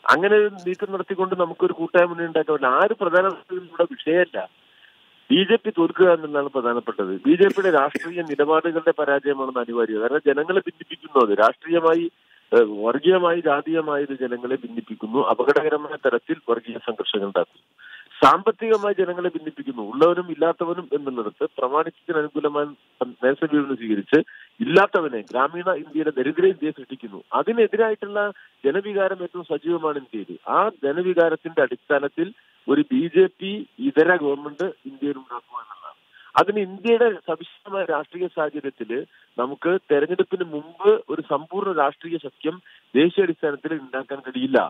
അങ്ങനെ ഒരു നീക്കം നടത്തിക്കൊണ്ട് നമുക്കൊരു കൂട്ടായ മുന്നണി ഉണ്ടാക്കാൻ പറ്റില്ല. ആര് പ്രധാനമന്ത്രിയുടെ വിഷയമല്ല, BJP തോൽക്കുക എന്നുള്ളതാണ് പ്രധാനപ്പെട്ടത്. BJPയുടെ രാഷ്ട്രീയ നിലപാടുകളുടെ പരാജയമാണെന്ന് അനിവാര്യം. കാരണം ജനങ്ങളെ ഭിന്നിപ്പിക്കുന്നു. അത് രാഷ്ട്രീയമായി, വർഗീയമായി, ജാതീയമായി ജനങ്ങളെ ഭിന്നിപ്പിക്കുന്നു. അപകടകരമായ തരത്തിൽ വർഗീയ സംഘർഷങ്ങൾ ഉണ്ടാക്കുന്നു. സാമ്പത്തികമായി ജനങ്ങളെ ഭിന്നിപ്പിക്കുന്നു. ഉള്ളവനും ഇല്ലാത്തവനും എന്നുള്ളിടത്ത് പ്രമാണിച്ചതിന് അനുകൂലമായ നയസമീപനം സ്വീകരിച്ച് ഇല്ലാത്തവനെ, ഗ്രാമീണ ഇന്ത്യയുടെ ദരിദ്ര ഇന്ത്യയെ സൃഷ്ടിക്കുന്നു. അതിനെതിരായിട്ടുള്ള ജനവികാരം ഏറ്റവും സജീവമാണ് ഇന്ത്യയിൽ. ആ ജനവികാരത്തിന്റെ അടിസ്ഥാനത്തിൽ ഒരു BJP ഇതര ഗവൺമെന്റ് ഇന്ത്യയിൽ ഉണ്ടാക്കുക എന്നുള്ളതാണ്. അതിന് ഇന്ത്യയുടെ സവിശേഷമായ രാഷ്ട്രീയ സാഹചര്യത്തിൽ നമുക്ക് തെരഞ്ഞെടുപ്പിന് മുമ്പ് ഒരു സമ്പൂർണ്ണ രാഷ്ട്രീയ സഖ്യം ദേശീയാടിസ്ഥാനത്തിൽ ഉണ്ടാക്കാൻ കഴിയില്ല.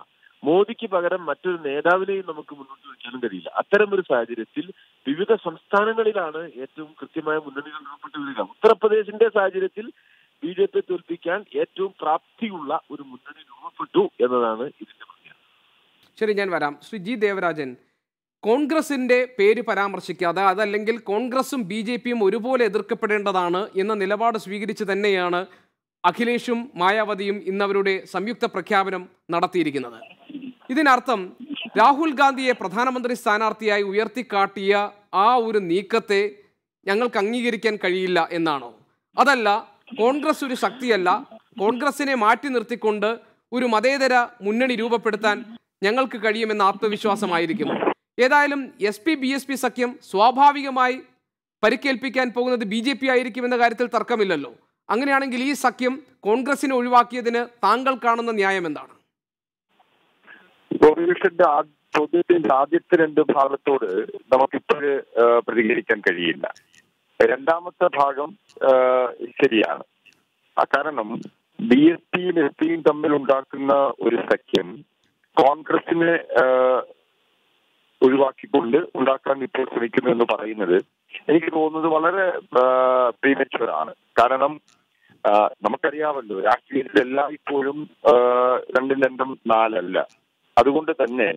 മോദിക്ക് പകരം മറ്റൊരു നേതാവിനെയും നമുക്ക് മുന്നോട്ട് വയ്ക്കാനും കഴിയില്ല. അത്തരം ഒരു സാഹചര്യത്തിൽ വിവിധ സംസ്ഥാനങ്ങളിലാണ് ഏറ്റവും കൃത്യമായ മുന്നണികൾ രൂപപ്പെട്ടു വരിക. ഉത്തർപ്രദേശിന്റെ സാഹചര്യത്തിൽ BJPയെ തോൽപ്പിക്കാൻ ഏറ്റവും പ്രാപ്തിയുള്ള ഒരു മുന്നണി രൂപപ്പെട്ടു എന്നതാണ് ഇതിന്റെ പ്രത്യേകത. ശരി, ഞാൻ വരാം. ശ്രീ ജി ദേവരാജൻ, കോൺഗ്രസിന്റെ പേര് പരാമർശിക്കാതെ, അതല്ലെങ്കിൽ കോൺഗ്രസും BJPയും ഒരുപോലെ എതിർക്കപ്പെടേണ്ടതാണ് എന്ന നിലപാട് സ്വീകരിച്ച് തന്നെയാണ് അഖിലേഷും മായാവതിയും ഇന്നവരുടെ സംയുക്ത പ്രഖ്യാപനം നടത്തിയിരിക്കുന്നത്. ഇതിനർത്ഥം രാഹുൽ ഗാന്ധിയെ പ്രധാനമന്ത്രി സ്ഥാനാർത്ഥിയായി ഉയർത്തിക്കാട്ടിയ ആ ഒരു നീക്കത്തെ ഞങ്ങൾക്ക് അംഗീകരിക്കാൻ കഴിയില്ല എന്നാണോ? അതല്ല, കോൺഗ്രസ് ഒരു ശക്തിയല്ല, കോൺഗ്രസിനെ മാറ്റി നിർത്തിക്കൊണ്ട് ഒരു മതേതര മുന്നണി രൂപപ്പെടുത്താൻ ഞങ്ങൾക്ക് കഴിയുമെന്ന ആത്മവിശ്വാസമായിരിക്കും. ഏതായാലും SP-BSP സഖ്യം സ്വാഭാവികമായി പരിക്കേൽപ്പിക്കാൻ പോകുന്നത് BJP ആയിരിക്കുമെന്ന കാര്യത്തിൽ തർക്കമില്ലല്ലോ. അങ്ങനെയാണെങ്കിൽ ഈ സഖ്യം കോൺഗ്രസിനെ ഒഴിവാക്കിയതിന് താങ്കൾ കാണുന്ന ന്യായം എന്താണ്? ചോദ്യത്തിന്റെ ആദ്യത്തെ രണ്ട് ഭാഗത്തോട് നമുക്കിപ്പോഴ് പ്രതികരിക്കാൻ കഴിയില്ല. രണ്ടാമത്തെ ഭാഗം ശരിയാണ്. കാരണം BSPയും SP-യും തമ്മിൽ ഉണ്ടാക്കുന്ന ഒരു സഖ്യം കോൺഗ്രസിനെ ഒഴിവാക്കിക്കൊണ്ട് ഉണ്ടാക്കാൻ ഇപ്പോൾ ശ്രമിക്കുന്നു എന്ന് പറയുന്നത് എനിക്ക് തോന്നുന്നത് വളരെ പ്രീമച്വറാണ്. കാരണം നമുക്കറിയാമല്ലോ, രാഷ്ട്രീയത്തിൽ എല്ലായ്പ്പോഴും 2-2 4 അതുകൊണ്ട് തന്നെ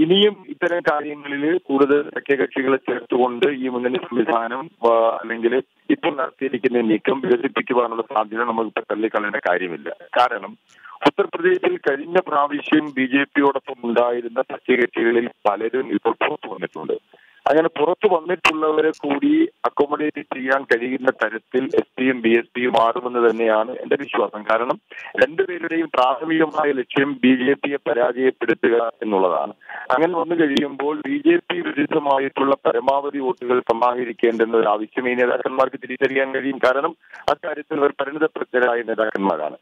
ഇനിയും ഇത്തരം കാര്യങ്ങളിൽ കൂടുതൽ സഖ്യകക്ഷികളെ ചേർത്തുകൊണ്ട് ഈ മുന്നണി സംവിധാനം അല്ലെങ്കിൽ ഇപ്പോൾ നടത്തിയിരിക്കുന്ന നീക്കം വികസിപ്പിക്കുവാനുള്ള സാധ്യത നമുക്കിപ്പോൾ തള്ളിക്കളയേണ്ട കാര്യമില്ല. കാരണം ഉത്തർപ്രദേശിൽ കഴിഞ്ഞ പ്രാവശ്യം BJP-യോടൊപ്പം ഉണ്ടായിരുന്ന സഖ്യകക്ഷികളിൽ പലരും ഇപ്പോൾ പുറത്തു വന്നിട്ടുണ്ട്. അങ്ങനെ പുറത്തു വന്നിട്ടുള്ളവരെ കൂടി അക്കോമഡേറ്റ് ചെയ്യാൻ കഴിയുന്ന തരത്തിൽ SP-യും BSP-യും മാറുമെന്ന് തന്നെയാണ് എന്റെ വിശ്വാസം. കാരണം രണ്ടുപേരുടെയും പ്രാഥമികമായ ലക്ഷ്യം BJP-യെ പരാജയപ്പെടുത്തുക എന്നുള്ളതാണ്. അങ്ങനെ വന്നു കഴിയുമ്പോൾ BJP വിരുദ്ധമായിട്ടുള്ള പരമാവധി വോട്ടുകൾ സമാഹരിക്കേണ്ടെന്ന ഒരു ആവശ്യം ഈ നേതാക്കന്മാർക്ക് തിരിച്ചറിയാൻ കഴിയും. കാരണം അക്കാര്യത്തിൽ അവർ പരിണിതപ്രജ്ഞരായ നേതാക്കന്മാരാണ്.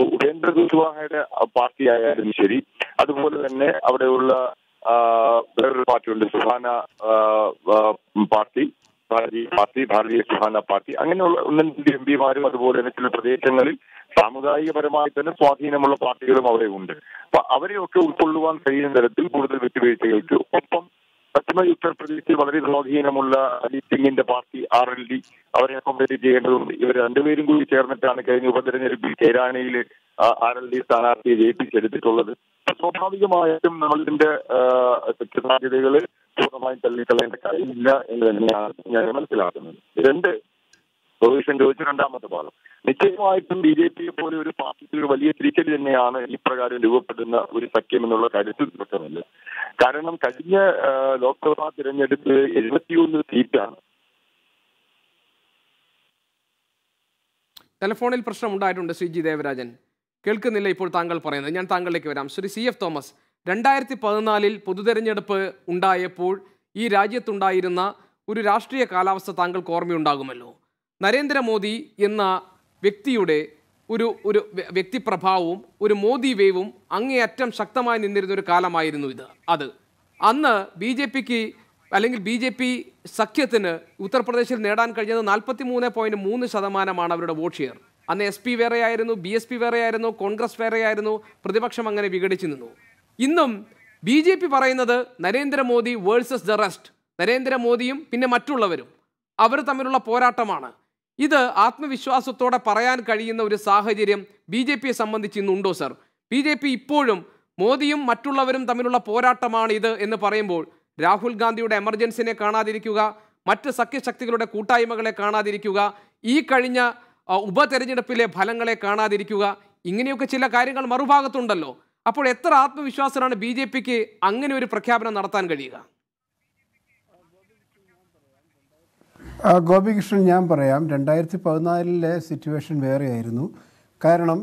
ഉപേന്ദ്ര കുശ്വാഹയുടെ പാർട്ടി ആയാലും ശരി, അതുപോലെ തന്നെ അവിടെയുള്ള വേറൊരു പാർട്ടിയുണ്ട്, സുഹാന പാർട്ടി, ഭാരതീയ സുഹാന പാർട്ടി, അങ്ങനെയുള്ള 1-2 MP-മാരും അതുപോലെ തന്നെ ചില പ്രദേശങ്ങളിൽ സാമുദായികപരമായി തന്നെ സ്വാധീനമുള്ള പാർട്ടികളും അവിടെ ഉണ്ട്. അപ്പൊ അവരെയൊക്കെ ഉൾക്കൊള്ളുവാൻ കഴിയുന്ന തരത്തിൽ കൂടുതൽ വിട്ടുവീഴ്ചകൾക്ക് ഒപ്പം പശ്ചിമ ഉത്തർപ്രദേശിൽ വളരെ സ്വാധീനമുള്ള അജിത് സിംഗിന്റെ പാർട്ടി RLD അവരെ അക്കോമഡേറ്റ് ചെയ്യേണ്ടതുണ്ട്. ഇവർ രണ്ടുപേരും കൂടി ചേർന്നിട്ടാണ് കഴിഞ്ഞ ഉപതെരഞ്ഞെടുപ്പിൽ കേരാനയിൽ RLD സ്ഥാനാർത്ഥിയെ ജയിപ്പിച്ചെടുത്തിട്ടുള്ളത്. സ്വാഭാവികമായിട്ടും നമ്മളിതിന്റെ സാധ്യതകൾ പൂർണ്ണമായും തള്ളിക്കളയേണ്ട കാര്യമില്ല എന്ന് തന്നെയാണ് ഞാൻ മനസ്സിലാക്കുന്നത്. ഭവിഷ്യൻ ചോദിച്ച രണ്ടാമത്തെ ഭാഗം നിശ്ചയമായിട്ടും BJP-യെ പോലെ ഒരു പാർട്ടിക്ക് ഒരു വലിയ തിരിച്ചടി തന്നെയാണ് ഈ പ്രകാരം രൂപപ്പെടുന്ന ഒരു സഖ്യം എന്നുള്ള കാര്യത്തിൽ തർക്കമില്ല. കാരണം കഴിഞ്ഞ ലോക്സഭാ തിരഞ്ഞെടുപ്പ് 71 സീറ്റാണ്. ടെലിഫോണിൽ പ്രശ്നമുണ്ടായിട്ടുണ്ട്. ശ്രീ ജി ദേവരാജൻ കേൾക്കുന്നില്ല ഇപ്പോൾ താങ്കൾ പറയുന്നത്. ഞാൻ താങ്കളിലേക്ക് വരാം. ശ്രീ CF തോമസ്, 2014 പൊതുതെരഞ്ഞെടുപ്പ് ഉണ്ടായപ്പോൾ ഈ രാജ്യത്തുണ്ടായിരുന്ന ഒരു രാഷ്ട്രീയ കാലാവസ്ഥ താങ്കൾക്ക് ഓർമ്മയുണ്ടാകുമല്ലോ. നരേന്ദ്രമോദി എന്ന വ്യക്തിയുടെ ഒരു വ്യക്തിപ്രഭാവവും ഒരു മോദി വേവും അങ്ങേയറ്റം ശക്തമായി നിന്നിരുന്ന ഒരു കാലമായിരുന്നു അത്. അന്ന് BJP സഖ്യത്തിന് ഉത്തർപ്രദേശിൽ നേടാൻ കഴിഞ്ഞത് 43.3% അവരുടെ വോട്ട് ഷെയർ. അന്ന് SP വേറെയായിരുന്നു, BSP വേറെയായിരുന്നു, കോൺഗ്രസ് വേറെയായിരുന്നു, പ്രതിപക്ഷം അങ്ങനെ വിഘടിച്ചു നിന്നു. ഇന്നും BJP പറയുന്നത് നരേന്ദ്രമോദി വേഴ്സസ് ദ റെസ്റ്റ്, നരേന്ദ്രമോദിയും പിന്നെ മറ്റുള്ളവരും അവർ തമ്മിലുള്ള പോരാട്ടമാണ്. ഇത് ആത്മവിശ്വാസത്തോടെ പറയാൻ കഴിയുന്ന ഒരു സാഹചര്യം BJP-യെ സംബന്ധിച്ച് ഇന്നുണ്ടോ സർ? BJP ഇപ്പോഴും മോദിയും മറ്റുള്ളവരും തമ്മിലുള്ള പോരാട്ടമാണ് ഇത് എന്ന് പറയുമ്പോൾ രാഹുൽ ഗാന്ധിയുടെ എമർജൻസിനെ കാണാതിരിക്കുക, മറ്റ് സഖ്യശക്തികളുടെ കൂട്ടായ്മകളെ കാണാതിരിക്കുക, ഈ കഴിഞ്ഞ ഉപതെരഞ്ഞെടുപ്പിലെ ഫലങ്ങളെ കാണാതിരിക്കുക, ഇങ്ങനെയൊക്കെ ചില കാര്യങ്ങൾ മറുഭാഗത്തുണ്ടല്ലോ. അപ്പോൾ എത്ര ആത്മവിശ്വാസമാണ് BJP-ക്ക് അങ്ങനെ ഒരു പ്രഖ്യാപനം നടത്താൻ കഴിയുക? ഗോപികൃഷ്ണൻ, ഞാൻ പറയാം, 2014 സിറ്റുവേഷൻ വേറെയായിരുന്നു. കാരണം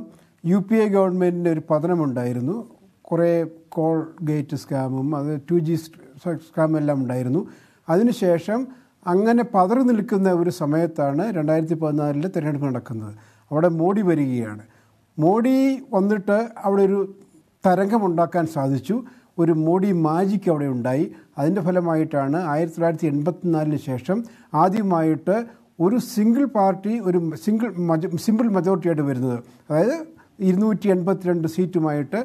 UPA ഗവൺമെൻറ്റിൻ്റെ ഒരു പതനമുണ്ടായിരുന്നു. കുറേ കോൾ ഗേറ്റ് സ്കാമും അത് 2G സ്കാമെല്ലാം ഉണ്ടായിരുന്നു. അതിനുശേഷം അങ്ങനെ പതറി നിൽക്കുന്ന ഒരു സമയത്താണ് 2014 തിരഞ്ഞെടുപ്പ് നടക്കുന്നത്. അവിടെ മോഡി വരികയാണ്. മോഡി വന്നിട്ട് അവിടെ ഒരു തരംഗമുണ്ടാക്കാൻ സാധിച്ചു. ഒരു മോഡി മാജിക് അവിടെ ഉണ്ടായി. അതിൻ്റെ ഫലമായിട്ടാണ് 1984 ശേഷം ആദ്യമായിട്ട് ഒരു സിംഗിൾ പാർട്ടി ഒരു സിമ്പിൾ മെജോറിറ്റിയായിട്ട് വരുന്നത്. അതായത് 282 സീറ്റുമായിട്ട്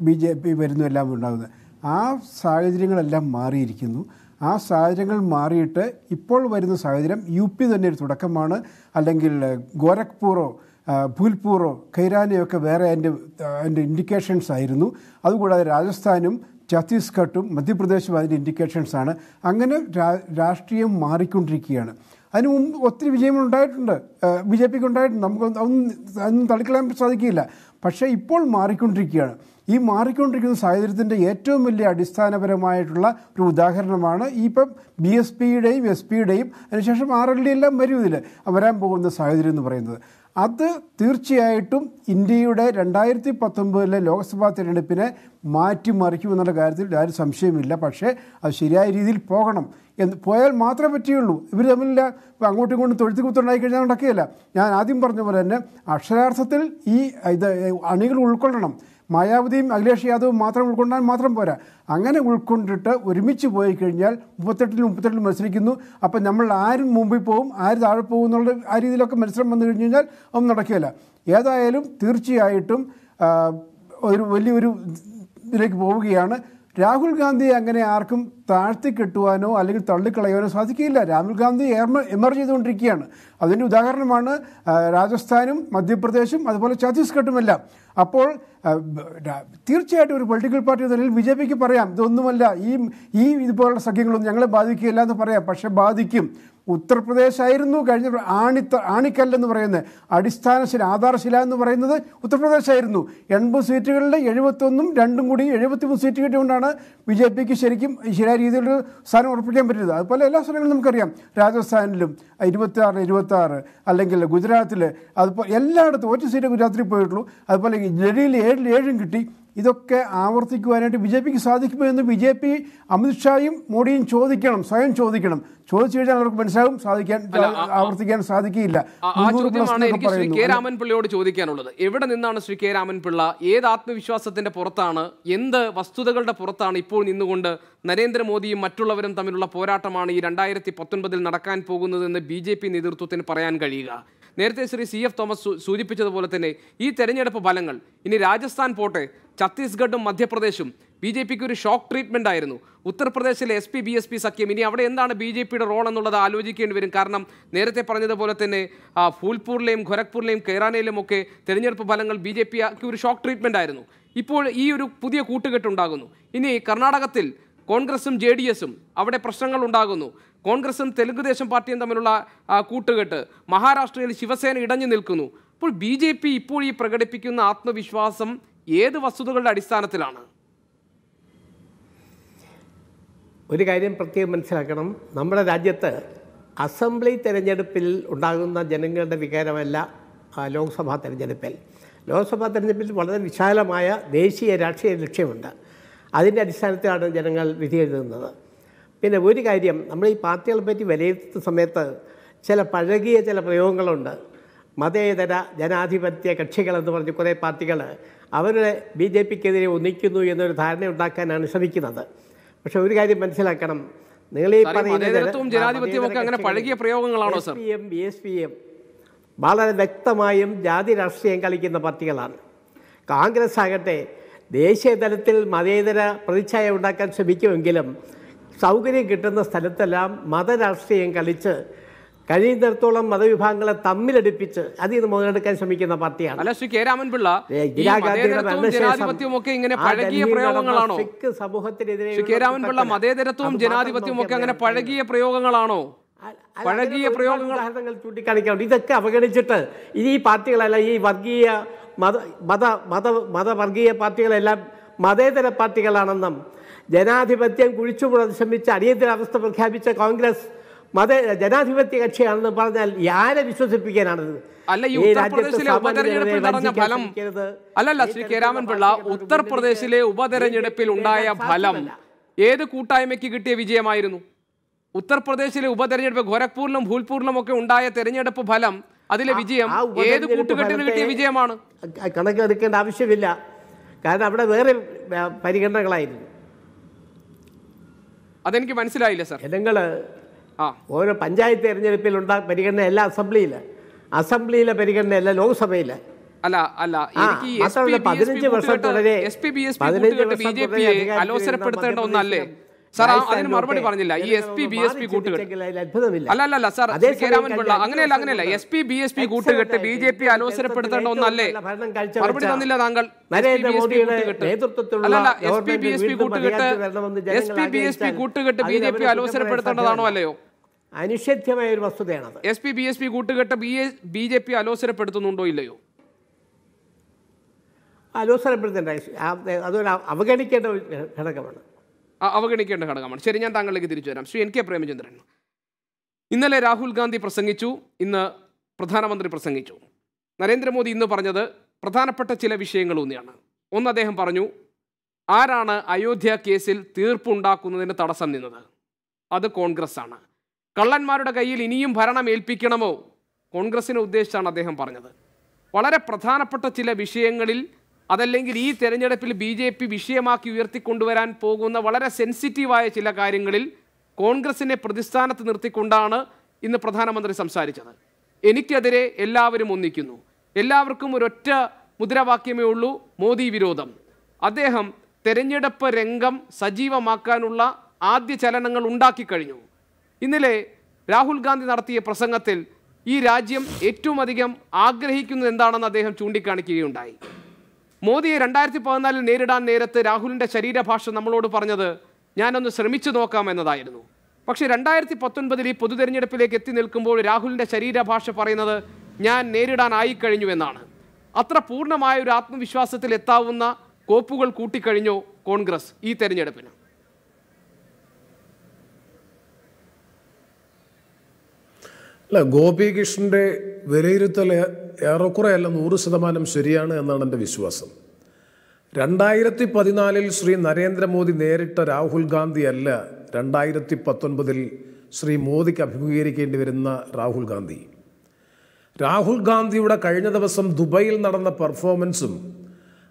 BJP വരുന്നു എല്ലാം ഉണ്ടാകുന്നത്. ആ സാഹചര്യങ്ങളെല്ലാം മാറിയിരിക്കുന്നു. ആ സാഹചര്യങ്ങൾ മാറിയിട്ട് ഇപ്പോൾ വരുന്ന സാഹചര്യം UP തന്നെ ഒരു തുടക്കമാണ്. അല്ലെങ്കിൽ ഗോരഖ്പൂറോ ഭൂൽപൂറോ ഖൈരാനയൊക്കെ വേറെ അതിൻ്റെ ഇൻഡിക്കേഷൻസ് ആയിരുന്നു. അതുകൂടാതെ രാജസ്ഥാനും ഛത്തീസ്ഗഡും മധ്യപ്രദേശും അതിൻ്റെ ഇൻഡിക്കേഷൻസാണ്. അങ്ങനെ രാഷ്ട്രീയം മാറിക്കൊണ്ടിരിക്കുകയാണ്. അതിന് മുമ്പ് ഒത്തിരി വിജയങ്ങൾ ഉണ്ടായിട്ടുണ്ട്, BJP ഉണ്ടായിട്ടുണ്ട്. നമുക്ക് അതൊന്നും തള്ളിക്കളയാൻ സാധിക്കില്ല. പക്ഷേ ഇപ്പോൾ മാറിക്കൊണ്ടിരിക്കുകയാണ്. ഈ മാറിക്കൊണ്ടിരിക്കുന്ന സാഹചര്യത്തിൻ്റെ ഏറ്റവും വലിയ അടിസ്ഥാനപരമായിട്ടുള്ള ഒരു ഉദാഹരണമാണ് ഇപ്പം BSPയുടെയും SPയുടെയും അതിനുശേഷം RLD എല്ലാം വരും ഇതിൽ വരാൻ പോകുന്ന സാഹചര്യം എന്ന് പറയുന്നത്. അത് തീർച്ചയായിട്ടും ഇന്ത്യയുടെ 2019 ലോക്സഭാ തിരഞ്ഞെടുപ്പിനെ മാറ്റിമറിക്കുമെന്നുള്ള കാര്യത്തിൽ ആരും സംശയമില്ല. പക്ഷേ അത് ശരിയായ രീതിയിൽ പോകണം പോയാൽ മാത്രമേ പറ്റുകയുള്ളൂ. ഇവർ തമ്മിൽ അങ്ങോട്ടും ഇങ്ങോട്ടും തൊഴുത്തുകുത്തുണ്ടായി കഴിഞ്ഞാൽ നടക്കുകയില്ല. ഞാൻ ആദ്യം പറഞ്ഞ പോലെ തന്നെ അക്ഷരാർത്ഥത്തിൽ ഈ അണികൾ ഉൾക്കൊള്ളണം. മായാവതിയും അഖിലേഷ് യാദവും മാത്രം ഉൾക്കൊണ്ടാൽ മാത്രം പോരാ. അങ്ങനെ ഉൾക്കൊണ്ടിട്ട് ഒരുമിച്ച് പോയി കഴിഞ്ഞാൽ 38 മത്സരിക്കുന്നു. അപ്പം നമ്മൾ ആരും മുമ്പിൽ പോകും, ആര് താഴെ പോകും എന്നുള്ള ആ രീതിയിലൊക്കെ മത്സരം വന്നു കഴിഞ്ഞ് കഴിഞ്ഞാൽ ഒന്നും നടക്കുകയില്ല. ഏതായാലും തീർച്ചയായിട്ടും ഒരു വലിയൊരു ഇതിലേക്ക് പോവുകയാണ്. രാഹുൽ ഗാന്ധിയെ അങ്ങനെ ആർക്കും താഴ്ത്തിക്കെട്ടുവാനോ അല്ലെങ്കിൽ തള്ളിക്കളയാനോ സാധിക്കില്ല. രാഹുൽ ഗാന്ധി എമർജ് ചെയ്തുകൊണ്ടിരിക്കുകയാണ്. അതിൻ്റെ ഉദാഹരണമാണ് രാജസ്ഥാനും മധ്യപ്രദേശും അതുപോലെ ഛത്തീസ്ഗഡുമെല്ലാം. അപ്പോൾ തീർച്ചയായിട്ടും ഒരു പൊളിറ്റിക്കൽ പാർട്ടി നിലയിൽ BJPക്ക് പറയാം ഇതൊന്നുമല്ല, ഈ ഇതുപോലുള്ള സഖ്യങ്ങളൊന്നും ഞങ്ങളെ ബാധിക്കുകയില്ല എന്ന് പറയാം. പക്ഷെ ബാധിക്കും. ഉത്തർപ്രദേശ് ആയിരുന്നു കഴിഞ്ഞ ആണിക്കല്ലെന്ന് പറയുന്നത്, അടിസ്ഥാനശില ആധാരശില എന്ന് പറയുന്നത് ഉത്തർപ്രദേശായിരുന്നു. 80 സീറ്റുകളിൽ 71 2 കൂടി 73 സീറ്റ് കിട്ടിയുകൊണ്ടാണ് BJPക്ക് ശരിക്കും ശരിയായ രീതിയിലൊരു സ്ഥാനം ഉറപ്പിക്കാൻ പറ്റുന്നത്. അതുപോലെ എല്ലാ സ്ഥലങ്ങളും നമുക്കറിയാം. രാജസ്ഥാനിലും 26 അല്ലെങ്കിൽ ഗുജറാത്തിൽ, അതുപോലെ എല്ലായിടത്തും 1 സീറ്റ് ഗുജറാത്തിൽ പോയിട്ടുള്ളൂ. അതുപോലെ ഡൽഹിയിൽ 7 കിട്ടി. ഇതൊക്കെ ആവർത്തിക്കുവാനായിട്ട് BJPക്ക് സാധിക്കുമോ എന്ന് BJP അമിത്ഷായും മോഡിയും സ്വയം ചോദിക്കണം. ചോദിച്ചു കഴിഞ്ഞാൽ അവർക്ക് മനസ്സിലാവും ആവർത്തിക്കാൻ സാധിക്കില്ല. എനിക്ക് ശ്രീ കെ രാമൻപിള്ളയോട് ചോദിക്കാനുള്ളത്, എവിടെ നിന്നാണ് ശ്രീ കെ രാമൻപിള്ള, ഏത് ആത്മവിശ്വാസത്തിന്റെ പുറത്താണ്, എന്ത് വസ്തുതകളുടെ പുറത്താണ് ഇപ്പോൾ നിന്നുകൊണ്ട് നരേന്ദ്രമോദിയും മറ്റുള്ളവരും തമ്മിലുള്ള പോരാട്ടമാണ് ഈ 2019 നടക്കാൻ പോകുന്നതെന്ന് BJP നേതൃത്വത്തിന് പറയാൻ കഴിയുക? നേരത്തെ ശ്രീ CF തോമസ് സൂചിപ്പിച്ചതുപോലെ തന്നെ ഈ തെരഞ്ഞെടുപ്പ് ഫലങ്ങൾ ഇനി രാജസ്ഥാൻ പോട്ടെ, ഛത്തീസ്ഗഡും മധ്യപ്രദേശും BJPക്ക് ഒരു ഷോക്ക് ട്രീറ്റ്മെന്റ് ആയിരുന്നു. ഉത്തർപ്രദേശിലെ SP BSP സഖ്യം, ഇനി അവിടെ എന്താണ് BJPയുടെ റോൾ എന്നുള്ളത് ആലോചിക്കേണ്ടി വരും. കാരണം നേരത്തെ പറഞ്ഞതുപോലെ തന്നെ ഫൂൽപൂരിലെയും ഖൊരഗ്പൂരിലെയും കൈറാനയിലും ഒക്കെ തെരഞ്ഞെടുപ്പ് ഫലങ്ങൾ BJPക്ക് ഒരു ഷോക്ക് ട്രീറ്റ്മെന്റ് ആയിരുന്നു. ഇപ്പോൾ ഈ ഒരു പുതിയ കൂട്ടുകെട്ടുണ്ടാകുന്നു. ഇനി കർണാടകത്തിൽ കോൺഗ്രസും JDSും അവിടെ പ്രശ്നങ്ങൾ ഉണ്ടാകുന്നു. കോൺഗ്രസും തെലുങ്കുദേശം പാർട്ടിയും തമ്മിലുള്ള കൂട്ടുകെട്ട്, മഹാരാഷ്ട്രയിൽ ശിവസേന ഇടഞ്ഞു നിൽക്കുന്നു. അപ്പോൾ BJP ഇപ്പോൾ ഈ പ്രകടിപ്പിക്കുന്ന ആത്മവിശ്വാസം ഏത് വസ്തുതകളുടെ അടിസ്ഥാനത്തിലാണ്? ഒരു കാര്യം പ്രത്യേകം മനസ്സിലാക്കണം, നമ്മുടെ രാജ്യത്ത് അസംബ്ലി തെരഞ്ഞെടുപ്പിൽ ഉണ്ടാകുന്ന ജനങ്ങളുടെ വികാരമല്ല ലോക്സഭാ തെരഞ്ഞെടുപ്പിൽ. ലോക്സഭാ തെരഞ്ഞെടുപ്പിൽ വളരെ വിശാലമായ ദേശീയ രാഷ്ട്രീയ ലക്ഷ്യമുണ്ട്. അതിൻ്റെ അടിസ്ഥാനത്തിലാണ് ജനങ്ങൾ വിധി എഴുതുന്നത്. പിന്നെ ഒരു കാര്യം, നമ്മൾ ഈ പാർട്ടികളെ പറ്റി വിലയിരുത്തുന്ന സമയത്ത് പഴകിയ ചില പ്രയോഗങ്ങളുണ്ട്. മതേതര ജനാധിപത്യ കക്ഷികളെന്ന് പറഞ്ഞ് കുറേ പാർട്ടികൾ അവരുടെ BJPക്കെതിരെ ഒന്നിക്കുന്നു എന്നൊരു ധാരണ ഉണ്ടാക്കാനാണ് ശ്രമിക്കുന്നത്. പക്ഷെ ഒരു കാര്യം മനസ്സിലാക്കണം, നിങ്ങൾ ഈ SPM BSPയും വളരെ വ്യക്തമായും ജാതി രാഷ്ട്രീയം കളിക്കുന്ന പാർട്ടികളാണ്. കോൺഗ്രസ് ആകട്ടെ ദേശീയ തലത്തിൽ മതേതര പ്രതിച്ഛായ ഉണ്ടാക്കാൻ ശ്രമിക്കുമെങ്കിലും സൗകര്യം കിട്ടുന്ന സ്ഥലത്തെല്ലാം മതരാഷ്ട്രീയം കളിച്ച് കഴിയുന്നിടത്തോളം മതവിഭാഗങ്ങളെ തമ്മിലടിപ്പിച്ച് അതിൽ നിന്ന് മുതലെടുക്കാൻ ശ്രമിക്കുന്ന പാർട്ടിയാണ്. അല്ല ശ്രീ കെ രാമൻപിള്ള, ജനാധിപത്യവും ഒക്കെ ഇങ്ങനെ പഴകിയ പ്രയോഗങ്ങളാണോ? സമൂഹത്തിനെതിരെ കെ രാമൻപിള്ള, മതേതരത്വവും ജനാധിപത്യവും ഒക്കെ അങ്ങനെ പഴകിയ പ്രയോഗങ്ങളാണോ? പഴകിയ ഉദാഹരണങ്ങൾ ചൂണ്ടിക്കാണിക്കാറുണ്ട്. ഇതൊക്കെ അവഗണിച്ചിട്ട് ഇനി ഈ പാർട്ടികളല്ല, ഈ വർഗീയ മതവർഗീയ പാർട്ടികളെല്ലാം മതേതര പാർട്ടികളാണെന്നും ജനാധിപത്യം കുഴിച്ചുപൂടാൻ ശ്രമിച്ച അടിയന്തരാവസ്ഥ പ്രഖ്യാപിച്ച കോൺഗ്രസ് ജനാധിപത്യ കക്ഷിയാണെന്ന് പറഞ്ഞാൽ ആരെ വിശ്വസിപ്പിക്കാനാണത്? അല്ല, ഈ ഉത്തർപ്രദേശിലെ ഉപതെരഞ്ഞെടുപ്പിൽ നടന്ന ഫലം അല്ലല്ല ശ്രീ കെ രാമൻപിള്ള, ഉത്തർപ്രദേശിലെ ഉപതെരഞ്ഞെടുപ്പിൽ ഉണ്ടായ ഫലം ഏത് കൂട്ടായ്മയ്ക്ക് കിട്ടിയ വിജയമായിരുന്നു? ഉത്തർപ്രദേശിലെ ഉപതെരഞ്ഞെടുപ്പ് ഗോരഖ്പൂരിലും ഭൂൽപൂരിലും ഒക്കെ ഉണ്ടായ തെരഞ്ഞെടുപ്പ് ഫലം, അതിലെ വിജയം ഏത് കൂട്ടുകെട്ടിന് കിട്ടിയ വിജയമാണ്? കണക്കെടുക്കേണ്ട ആവശ്യമില്ല, കാരണം അവിടെ വേറെ പരിഗണനകളായിരുന്നു. അതെനിക്ക് മനസ്സിലായില്ല സാർ. ജനങ്ങൾ ഓരോ പഞ്ചായത്ത് തെരഞ്ഞെടുപ്പിൽ പരിഗണന അല്ല അസംബ്ലിയിലെ പരിഗണനയല്ല ലോക്സഭയിലെ. അല്ല അല്ല, എനിക്ക് 15 വർഷം തുടരെ BJPയെ അലോസരപ്പെടുത്തേണ്ട ഒന്നല്ലേ സാർ? അതിന് മറുപടി പറഞ്ഞില്ല. ഈ SP BSP കൂട്ടുകെട്ട് അല്ല സാർ, കെ രാമൻപിള്ള, അങ്ങനെയല്ല. SP BSP കൂട്ടുകെട്ട് BJP അലോസരപ്പെടുത്തേണ്ട ഒന്നല്ലേ? മറുപടി തന്നില്ല താങ്കൾ. SP BSP കൂട്ടുകെട്ട് BJP അലോസരപ്പെടുത്തേണ്ടതാണോ അല്ലയോ? അനിഷേധ്യമായ ഒരു വസ്തുതയാണത്. SP BSP കൂട്ടുകെട്ട് BJP അലോസരപ്പെടുത്തുന്നുണ്ടോ ഇല്ലയോ? അലോസരപ്പെടുത്തേണ്ട, അതൊരു അവഗണിക്കേണ്ട ഒരു ഘടകമാണ്. അവഗണിക്കേണ്ട ഘടകമാണ്. ശരി, ഞാൻ താങ്കളിലേക്ക് തിരിച്ചു വരാം. ശ്രീ NK പ്രേമചന്ദ്രൻ, ഇന്നലെ രാഹുൽ ഗാന്ധി പ്രസംഗിച്ചു, ഇന്ന് പ്രധാനമന്ത്രി പ്രസംഗിച്ചു. നരേന്ദ്രമോദി ഇന്ന് പറഞ്ഞത് പ്രധാനപ്പെട്ട ചില വിഷയങ്ങളൂന്നിയാണ്. ഒന്ന്, അദ്ദേഹം പറഞ്ഞു, ആരാണ് അയോധ്യ കേസിൽ തീർപ്പുണ്ടാക്കുന്നതിന് തടസ്സം നിന്നത്? അത് കോൺഗ്രസ് ആണ്. കള്ളന്മാരുടെ കയ്യിൽ ഇനിയും ഭരണം ഏൽപ്പിക്കണമോ? കോൺഗ്രസിനെ ഉദ്ദേശിച്ചാണ് അദ്ദേഹം പറഞ്ഞത്. വളരെ പ്രധാനപ്പെട്ട ചില വിഷയങ്ങളിൽ, അതല്ലെങ്കിൽ ഈ തെരഞ്ഞെടുപ്പിൽ BJP വിഷയമാക്കി ഉയർത്തിക്കൊണ്ടുവരാൻ പോകുന്ന വളരെ സെൻസിറ്റീവായ ചില കാര്യങ്ങളിൽ കോൺഗ്രസിനെ പ്രതിസ്ഥാനത്ത് നിർത്തിക്കൊണ്ടാണ് ഇന്ന് പ്രധാനമന്ത്രി സംസാരിച്ചത്. എനിക്കെതിരെ എല്ലാവരും ഒന്നിക്കുന്നു, എല്ലാവർക്കും ഒരൊറ്റ മുദ്രാവാക്യമേ ഉള്ളൂ, മോദി വിരോധം. അദ്ദേഹം തെരഞ്ഞെടുപ്പ് രംഗം സജീവമാക്കാനുള്ള ആദ്യ ചലനങ്ങൾ ഉണ്ടാക്കിക്കഴിഞ്ഞു. ഇന്നലെ രാഹുൽ ഗാന്ധി നടത്തിയ പ്രസംഗത്തിൽ ഈ രാജ്യം ഏറ്റവും അധികം ആഗ്രഹിക്കുന്നത് എന്താണെന്ന് അദ്ദേഹം ചൂണ്ടിക്കാണിക്കുകയുണ്ടായി. മോദിയെ 2014 നേരിടാൻ നേരത്ത് രാഹുലിൻ്റെ ശരീരഭാഷ നമ്മളോട് പറഞ്ഞത് ഞാനൊന്ന് ശ്രമിച്ചു നോക്കാം എന്നതായിരുന്നു. പക്ഷേ 2019 ഈ പൊതു തെരഞ്ഞെടുപ്പിലേക്ക് എത്തി നിൽക്കുമ്പോൾ രാഹുലിൻ്റെ ശരീരഭാഷ പറയുന്നത് ഞാൻ നേരിടാനായി കഴിഞ്ഞു എന്നാണ്. അത്ര പൂർണ്ണമായ ഒരു ആത്മവിശ്വാസത്തിൽ എത്താവുന്ന കോപ്പുകൾ കൂട്ടിക്കഴിഞ്ഞോ കോൺഗ്രസ് ഈ തെരഞ്ഞെടുപ്പിന്? അല്ല, ഗോപികൃഷ്ണൻ്റെ വിലയിരുത്തൽ ഏറെക്കുറെയല്ല 100% ശരിയാണ് എന്നാണ് എൻ്റെ വിശ്വാസം. 2014 ശ്രീ നരേന്ദ്രമോദി നേരിട്ട രാഹുൽ ഗാന്ധി അല്ല 2019 ശ്രീ മോദിക്ക് അഭിമുഖീകരിക്കേണ്ടി വരുന്ന രാഹുൽ ഗാന്ധി. രാഹുൽ ഗാന്ധിയുടെ കഴിഞ്ഞ ദിവസം ദുബൈയിൽ നടന്ന പെർഫോമൻസും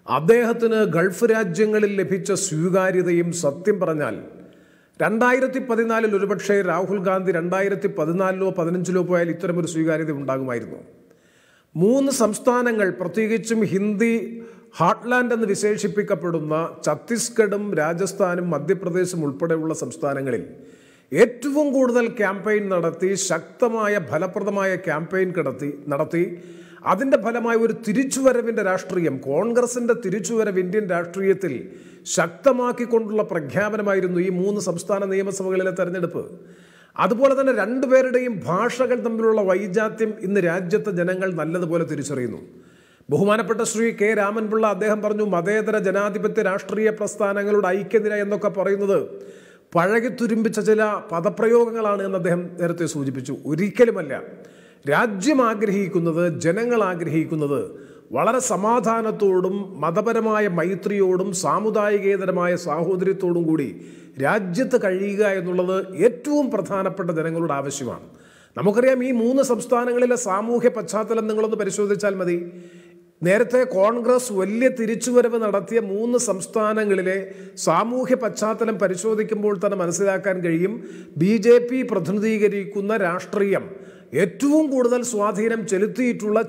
അദ്ദേഹത്തിന് ഗൾഫ് രാജ്യങ്ങളിൽ ലഭിച്ച സ്വീകാര്യതയും സത്യം പറഞ്ഞാൽ 2014 ഒരുപക്ഷെ രാഹുൽ ഗാന്ധി 2014 15 പോയാൽ ഇത്തരമൊരു സ്വീകാര്യത ഉണ്ടാകുമായിരുന്നു. 3 സംസ്ഥാനങ്ങൾ, പ്രത്യേകിച്ചും ഹിന്ദി ഹാർട്ട്ലാൻഡ് എന്ന് വിശേഷിപ്പിക്കപ്പെടുന്ന ഛത്തീസ്ഗഡും രാജസ്ഥാനും മധ്യപ്രദേശും ഉൾപ്പെടെയുള്ള സംസ്ഥാനങ്ങളിൽ ഏറ്റവും കൂടുതൽ ക്യാമ്പയിൻ നടത്തി, ശക്തമായ ഫലപ്രദമായ ക്യാമ്പയിൻ നടത്തി അതിൻ്റെ ഫലമായ ഒരു തിരിച്ചുവരവിൻ്റെ രാഷ്ട്രീയം, കോൺഗ്രസിൻ്റെ തിരിച്ചുവരവ് ഇന്ത്യൻ രാഷ്ട്രീയത്തിൽ ശക്തമാക്കിക്കൊണ്ടുള്ള പ്രഖ്യാപനമായിരുന്നു ഈ 3 സംസ്ഥാന നിയമസഭകളിലെ തെരഞ്ഞെടുപ്പ്. അതുപോലെ തന്നെ രണ്ടുപേരുടെയും ഭാഷകൾ തമ്മിലുള്ള വൈജാത്യം ഇന്ന് രാജ്യത്തെ ജനങ്ങൾ നല്ലതുപോലെ തിരിച്ചറിയുന്നു. ബഹുമാനപ്പെട്ട ശ്രീ K. രാമൻപിള്ള അദ്ദേഹം പറഞ്ഞു, മതേതര ജനാധിപത്യ രാഷ്ട്രീയ പ്രസ്ഥാനങ്ങളുടെ ഐക്യനിര എന്നൊക്കെ പറയുന്നത് പഴകിത്തുരുമ്പിച്ച ചില പദപ്രയോഗങ്ങളാണ് എന്ന് അദ്ദേഹം നേരത്തെ സൂചിപ്പിച്ചു. ഒരിക്കലുമല്ല. രാജ്യം ആഗ്രഹിക്കുന്നത്, ജനങ്ങൾ ആഗ്രഹിക്കുന്നത് വളരെ സമാധാനത്തോടും മതപരമായ മൈത്രിയോടും സാമുദായികേതരമായ സാഹോദര്യത്തോടും കൂടി രാജ്യത്ത് കഴിയുക എന്നുള്ളത് ഏറ്റവും പ്രധാനപ്പെട്ട ജനങ്ങളുടെ ആവശ്യമാണ്. നമുക്കറിയാം, ഈ 3 സംസ്ഥാനങ്ങളിലെ സാമൂഹ്യ പശ്ചാത്തലം നിങ്ങളൊന്ന് പരിശോധിച്ചാൽ മതി. നേരത്തെ കോൺഗ്രസ് വലിയ തിരിച്ചുവരവ് നടത്തിയ 3 സംസ്ഥാനങ്ങളിലെ സാമൂഹ്യ പശ്ചാത്തലം പരിശോധിക്കുമ്പോൾ തന്നെ മനസ്സിലാക്കാൻ കഴിയും, BJP പ്രതിനിധീകരിക്കുന്ന രാഷ്ട്രീയം ഏറ്റവും കൂടുതൽ സ്വാധീനം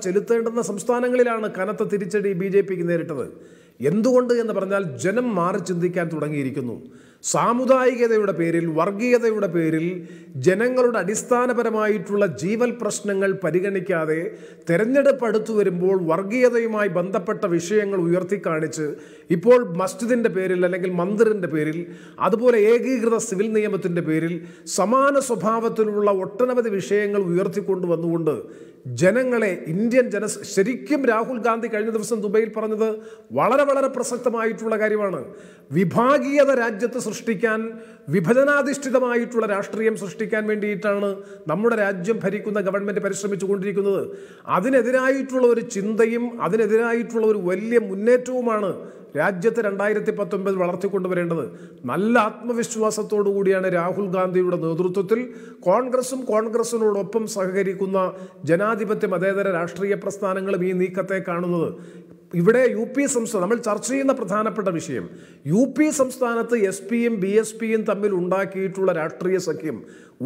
ചെലുത്തേണ്ടുന്ന സംസ്ഥാനങ്ങളിലാണ് കനത്ത തിരിച്ചടി BJPക്ക് നേരിട്ടത്. എന്തുകൊണ്ട് എന്ന് പറഞ്ഞാൽ ജനം മാറി ചിന്തിക്കാൻ തുടങ്ങിയിരിക്കുന്നു. സാമുദായികതയുടെ പേരിൽ, വർഗീയതയുടെ പേരിൽ ജനങ്ങളുടെ അടിസ്ഥാനപരമായിട്ടുള്ള ജീവൽ പ്രശ്നങ്ങൾ പരിഗണിക്കാതെ തെരഞ്ഞെടുപ്പ് അടുത്തു വരുമ്പോൾ വർഗീയതയുമായി ബന്ധപ്പെട്ട വിഷയങ്ങൾ ഉയർത്തിക്കാണിച്ച് ഇപ്പോൾ മസ്ജിദിൻ്റെ പേരിൽ അല്ലെങ്കിൽ മന്ദിറിൻ്റെ പേരിൽ, അതുപോലെ ഏകീകൃത സിവിൽ നിയമത്തിൻ്റെ പേരിൽ സമാന സ്വഭാവത്തിലുള്ള ഒട്ടനവധി വിഷയങ്ങൾ ഉയർത്തിക്കൊണ്ടുവന്നുകൊണ്ട് ജനങ്ങളെ, ശരിക്കും രാഹുൽ ഗാന്ധി കഴിഞ്ഞ ദിവസം ദുബൈയിൽ പറഞ്ഞത് വളരെ വളരെ പ്രസക്തമായിട്ടുള്ള കാര്യമാണ്. വിഭാഗീയത രാജ്യത്ത് സൃഷ്ടിക്കാൻ, വിഭജനാധിഷ്ഠിതമായിട്ടുള്ള രാഷ്ട്രീയം സൃഷ്ടിക്കാൻ വേണ്ടിയിട്ടാണ് നമ്മുടെ രാജ്യം ഭരിക്കുന്ന ഗവൺമെൻറ് പരിശ്രമിച്ചുകൊണ്ടിരിക്കുന്നത്. അതിനെതിരായിട്ടുള്ള ഒരു ചിന്തയും അതിനെതിരായിട്ടുള്ള ഒരു വലിയ മുന്നേറ്റവുമാണ് രാജ്യത്ത് 2019 വളർത്തിക്കൊണ്ടുവരേണ്ടത്. നല്ല ആത്മവിശ്വാസത്തോടു കൂടിയാണ് രാഹുൽ ഗാന്ധിയുടെ നേതൃത്വത്തിൽ കോൺഗ്രസും കോൺഗ്രസിനോടൊപ്പം സഹകരിക്കുന്ന ജനാധിപത്യ മതേതര രാഷ്ട്രീയ പ്രസ്ഥാനങ്ങളും ഈ നീക്കത്തെ കാണുന്നത്. ഇവിടെ UP സംസ്ഥാനം നമ്മൾ ചർച്ച ചെയ്യുന്ന പ്രധാനപ്പെട്ട വിഷയം, UP സംസ്ഥാനത്ത് SP-യും BSP-യും തമ്മിൽ ഉണ്ടാക്കിയിട്ടുള്ള രാഷ്ട്രീയ സഖ്യം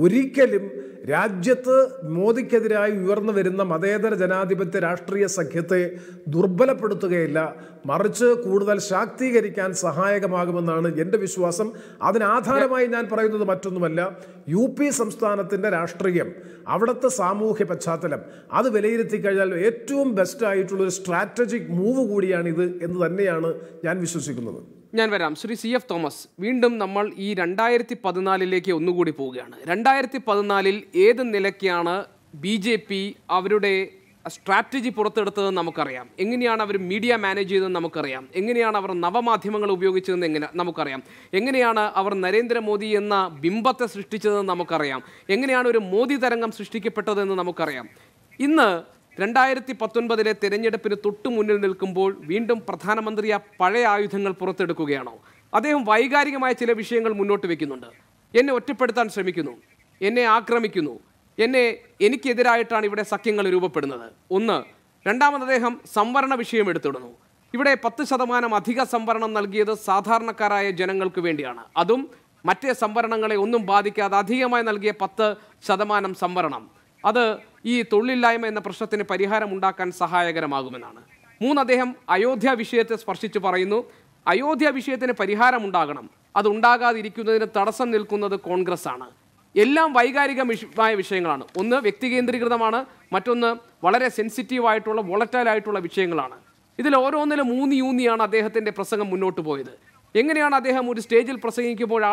ഒരിക്കലും രാജ്യത്ത് മോദിക്കെതിരായി ഉയർന്നു വരുന്ന മതേതര ജനാധിപത്യ രാഷ്ട്രീയ സഖ്യത്തെ ദുർബലപ്പെടുത്തുകയില്ല, മറിച്ച് കൂടുതൽ ശാക്തീകരിക്കാൻ സഹായകമാകുമെന്നാണ് എൻ്റെ വിശ്വാസം. അതിനാധാരമായി ഞാൻ പറയുന്നത് മറ്റൊന്നുമല്ല, UP സംസ്ഥാനത്തിൻ്റെ രാഷ്ട്രീയം, അവിടുത്തെ സാമൂഹ്യ പശ്ചാത്തലം അത് വിലയിരുത്തി കഴിഞ്ഞാൽ ഏറ്റവും ബെസ്റ്റ് ആയിട്ടുള്ളൊരു സ്ട്രാറ്റജിക് മൂവ് കൂടിയാണിത് എന്ന് തന്നെയാണ് ഞാൻ വിശ്വസിക്കുന്നത്. ഞാൻ വരാം. ശ്രീ CF തോമസ്, വീണ്ടും നമ്മൾ ഈ 2014 ഒന്നുകൂടി പോവുകയാണ്. 2014 ഏത് നിലയ്ക്കാണ് BJP അവരുടെ സ്ട്രാറ്റജി പുറത്തെടുത്തതെന്ന് നമുക്കറിയാം. എങ്ങനെയാണ് അവർ മീഡിയ മാനേജ് ചെയ്തതെന്ന് നമുക്കറിയാം. എങ്ങനെയാണ് അവർ നവമാധ്യമങ്ങൾ ഉപയോഗിച്ചതെന്ന് നമുക്കറിയാം. എങ്ങനെയാണ് അവർ നരേന്ദ്രമോദി എന്ന ബിംബത്തെ സൃഷ്ടിച്ചതെന്ന് നമുക്കറിയാം. എങ്ങനെയാണ് ഒരു മോദി തരംഗം സൃഷ്ടിക്കപ്പെട്ടതെന്ന് നമുക്കറിയാം. ഇന്ന് 2019 തെരഞ്ഞെടുപ്പിന് തൊട്ടു മുന്നിൽ നിൽക്കുമ്പോൾ വീണ്ടും പ്രധാനമന്ത്രി ആ പഴയ ആയുധങ്ങൾ പുറത്തെടുക്കുകയാണോ? അദ്ദേഹം വൈകാരികമായ ചില വിഷയങ്ങൾ മുന്നോട്ട് വെക്കുന്നുണ്ട്. എന്നെ ഒറ്റപ്പെടുത്താൻ ശ്രമിക്കുന്നു, എന്നെ ആക്രമിക്കുന്നു, എനിക്കെതിരായിട്ടാണ് ഇവിടെ സഖ്യങ്ങൾ രൂപപ്പെടുന്നത്. ഒന്ന്. രണ്ടാമത് അദ്ദേഹം സംവരണ വിഷയം എടുത്തിടുന്നു. ഇവിടെ 10% അധിക സംവരണം നൽകിയത് സാധാരണക്കാരായ ജനങ്ങൾക്ക് വേണ്ടിയാണ്. അതും മറ്റേ സംവരണങ്ങളെ ഒന്നും ബാധിക്കാതെ അധികമായി നൽകിയ 10% സംവരണം അത് ഈ തൊഴിലില്ലായ്മ എന്ന പ്രശ്നത്തിന് പരിഹാരമുണ്ടാക്കാൻ സഹായകരമാകുമെന്നാണ്. 3. അദ്ദേഹം അയോധ്യ വിഷയത്തെ സ്പർശിച്ച് പറയുന്നു, അയോധ്യ വിഷയത്തിന് പരിഹാരമുണ്ടാകണം, അത് ഉണ്ടാകാതിരിക്കുന്നതിന് തടസ്സം നിൽക്കുന്നത് കോൺഗ്രസ് ആണ്. എല്ലാം വൈകാരികമായ വിഷയങ്ങളാണ്. ഒന്ന് വ്യക്തികേന്ദ്രീകൃതമാണ്, മറ്റൊന്ന് വളരെ സെൻസിറ്റീവായിട്ടുള്ള വോളറ്റൈലായിട്ടുള്ള വിഷയങ്ങളാണ്. ഇതിൽ ഓരോന്നിലും ഊന്നിയാണ് അദ്ദേഹത്തിൻ്റെ പ്രസംഗം മുന്നോട്ട് പോയത്. എങ്ങനെയാണ് അദ്ദേഹം ഒരു സ്റ്റേജിൽ പ്രസംഗിക്കുമ്പോൾ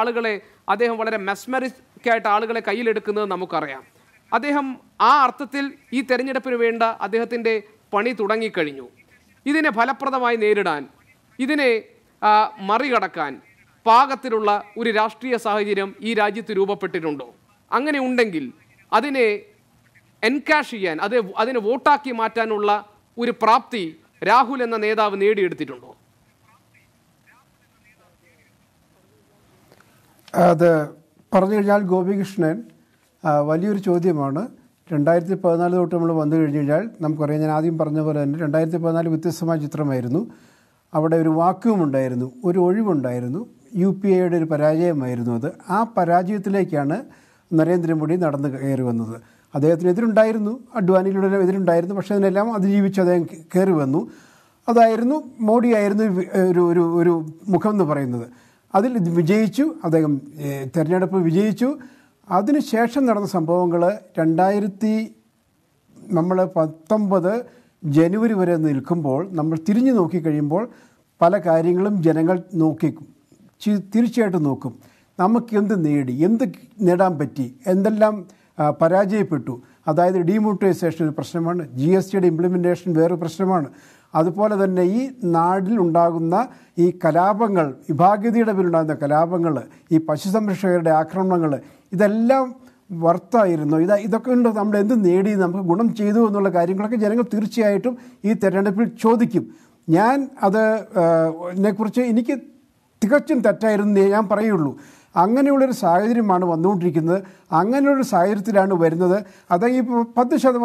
അദ്ദേഹം വളരെ മെസ്മറിക്കായിട്ട് ആളുകളെ കയ്യിലെടുക്കുന്നത് നമുക്കറിയാം. അദ്ദേഹം ആ അർത്ഥത്തിൽ ഈ തെരഞ്ഞെടുപ്പിന് വേണ്ട അദ്ദേഹത്തിൻ്റെ പണി തുടങ്ങിക്കഴിഞ്ഞു. ഇതിനെ ഫലപ്രദമായി നേരിടാൻ, ഇതിനെ മറികടക്കാൻ പാകത്തിലുള്ള ഒരു രാഷ്ട്രീയ സാഹചര്യം ഈ രാജ്യത്ത് രൂപപ്പെട്ടിട്ടുണ്ടോ? അങ്ങനെ ഉണ്ടെങ്കിൽ അതിനെ എൻകാഷ് ചെയ്യാൻ, അതിനെ വോട്ടാക്കി മാറ്റാനുള്ള ഒരു പ്രാപ്തി രാഹുൽ എന്ന നേതാവ് നേടിയെടുത്തിട്ടുണ്ടോ? അത് പറഞ്ഞു കഴിഞ്ഞാൽ ഗോപികൃഷ്ണൻ വലിയൊരു ചോദ്യമാണ്. 2014 തൊട്ട് നമ്മൾ വന്നു കഴിഞ്ഞ് കഴിഞ്ഞാൽ നമുക്കറിയാം, ഞാൻ ആദ്യം പറഞ്ഞ പോലെ തന്നെ 2014 വ്യത്യസ്തമായ ചിത്രമായിരുന്നു. അവിടെ ഒരു വാക്യൂം ഉണ്ടായിരുന്നു, ഒരു ഒഴിവുണ്ടായിരുന്നു. UPAയുടെ ഒരു പരാജയമായിരുന്നു അത്. ആ പരാജയത്തിലേക്കാണ് നരേന്ദ്രമോദി നടന്നു കയറി വന്നത്. അദ്ദേഹത്തിന് എതിരുണ്ടായിരുന്നു, അഡ്വാനിയുടെ എതിരുണ്ടായിരുന്നു, പക്ഷേ അതിനെല്ലാം അതിജീവിച്ച് അദ്ദേഹം കയറി വന്നു. അതായിരുന്നു മോഡിയായിരുന്നു ഒരു മുഖം എന്ന് പറയുന്നത്. അതിൽ വിജയിച്ചു, അദ്ദേഹം തെരഞ്ഞെടുപ്പ് വിജയിച്ചു. അതിനുശേഷം നടന്ന സംഭവങ്ങൾ 2019 ജനുവരി വരെ നിൽക്കുമ്പോൾ നമ്മൾ തിരിഞ്ഞു നോക്കിക്കഴിയുമ്പോൾ പല കാര്യങ്ങളും ജനങ്ങൾ തീർച്ചയായിട്ടും നോക്കും. നമുക്ക് എന്ത് നേടി, എന്ത് നേടാൻ പറ്റി, എന്തെല്ലാം പരാജയപ്പെട്ടു. അതായത് ഡീമോണിറ്റൈസേഷൻ ഒരു പ്രശ്നമാണ്, GSTയുടെ ഇംപ്ലിമെൻറ്റേഷൻ വേറൊരു പ്രശ്നമാണ്. അതുപോലെ തന്നെ ഈ നാട്ടിൽ ഉണ്ടാകുന്ന ഈ കലാപങ്ങൾ, വിഭാഗീയതയുടെ പേരുണ്ടാകുന്ന കലാപങ്ങൾ, ഈ പശു സംരക്ഷകരുടെ ആക്രമണങ്ങൾ, ഇതെല്ലാം വർത്തായിരുന്നു. ഇതൊക്കെ ഉണ്ട്, നമ്മൾ എന്ത് നേടി, നമുക്ക് ഗുണം ചെയ്തു എന്നുള്ള കാര്യങ്ങളൊക്കെ ജനങ്ങൾ തീർച്ചയായിട്ടും ഈ തെരഞ്ഞെടുപ്പിൽ ചോദിക്കും. ഞാൻ അതിനെക്കുറിച്ച് എനിക്ക് തികച്ചും തെറ്റായിരുന്നു ഞാൻ പറയുള്ളൂ. അങ്ങനെയുള്ളൊരു സാഹചര്യമാണ് വന്നുകൊണ്ടിരിക്കുന്നത്. അങ്ങനെയുള്ളൊരു സാഹചര്യത്തിലാണ് വരുന്നത്. അതായത് ഇപ്പോൾ 10%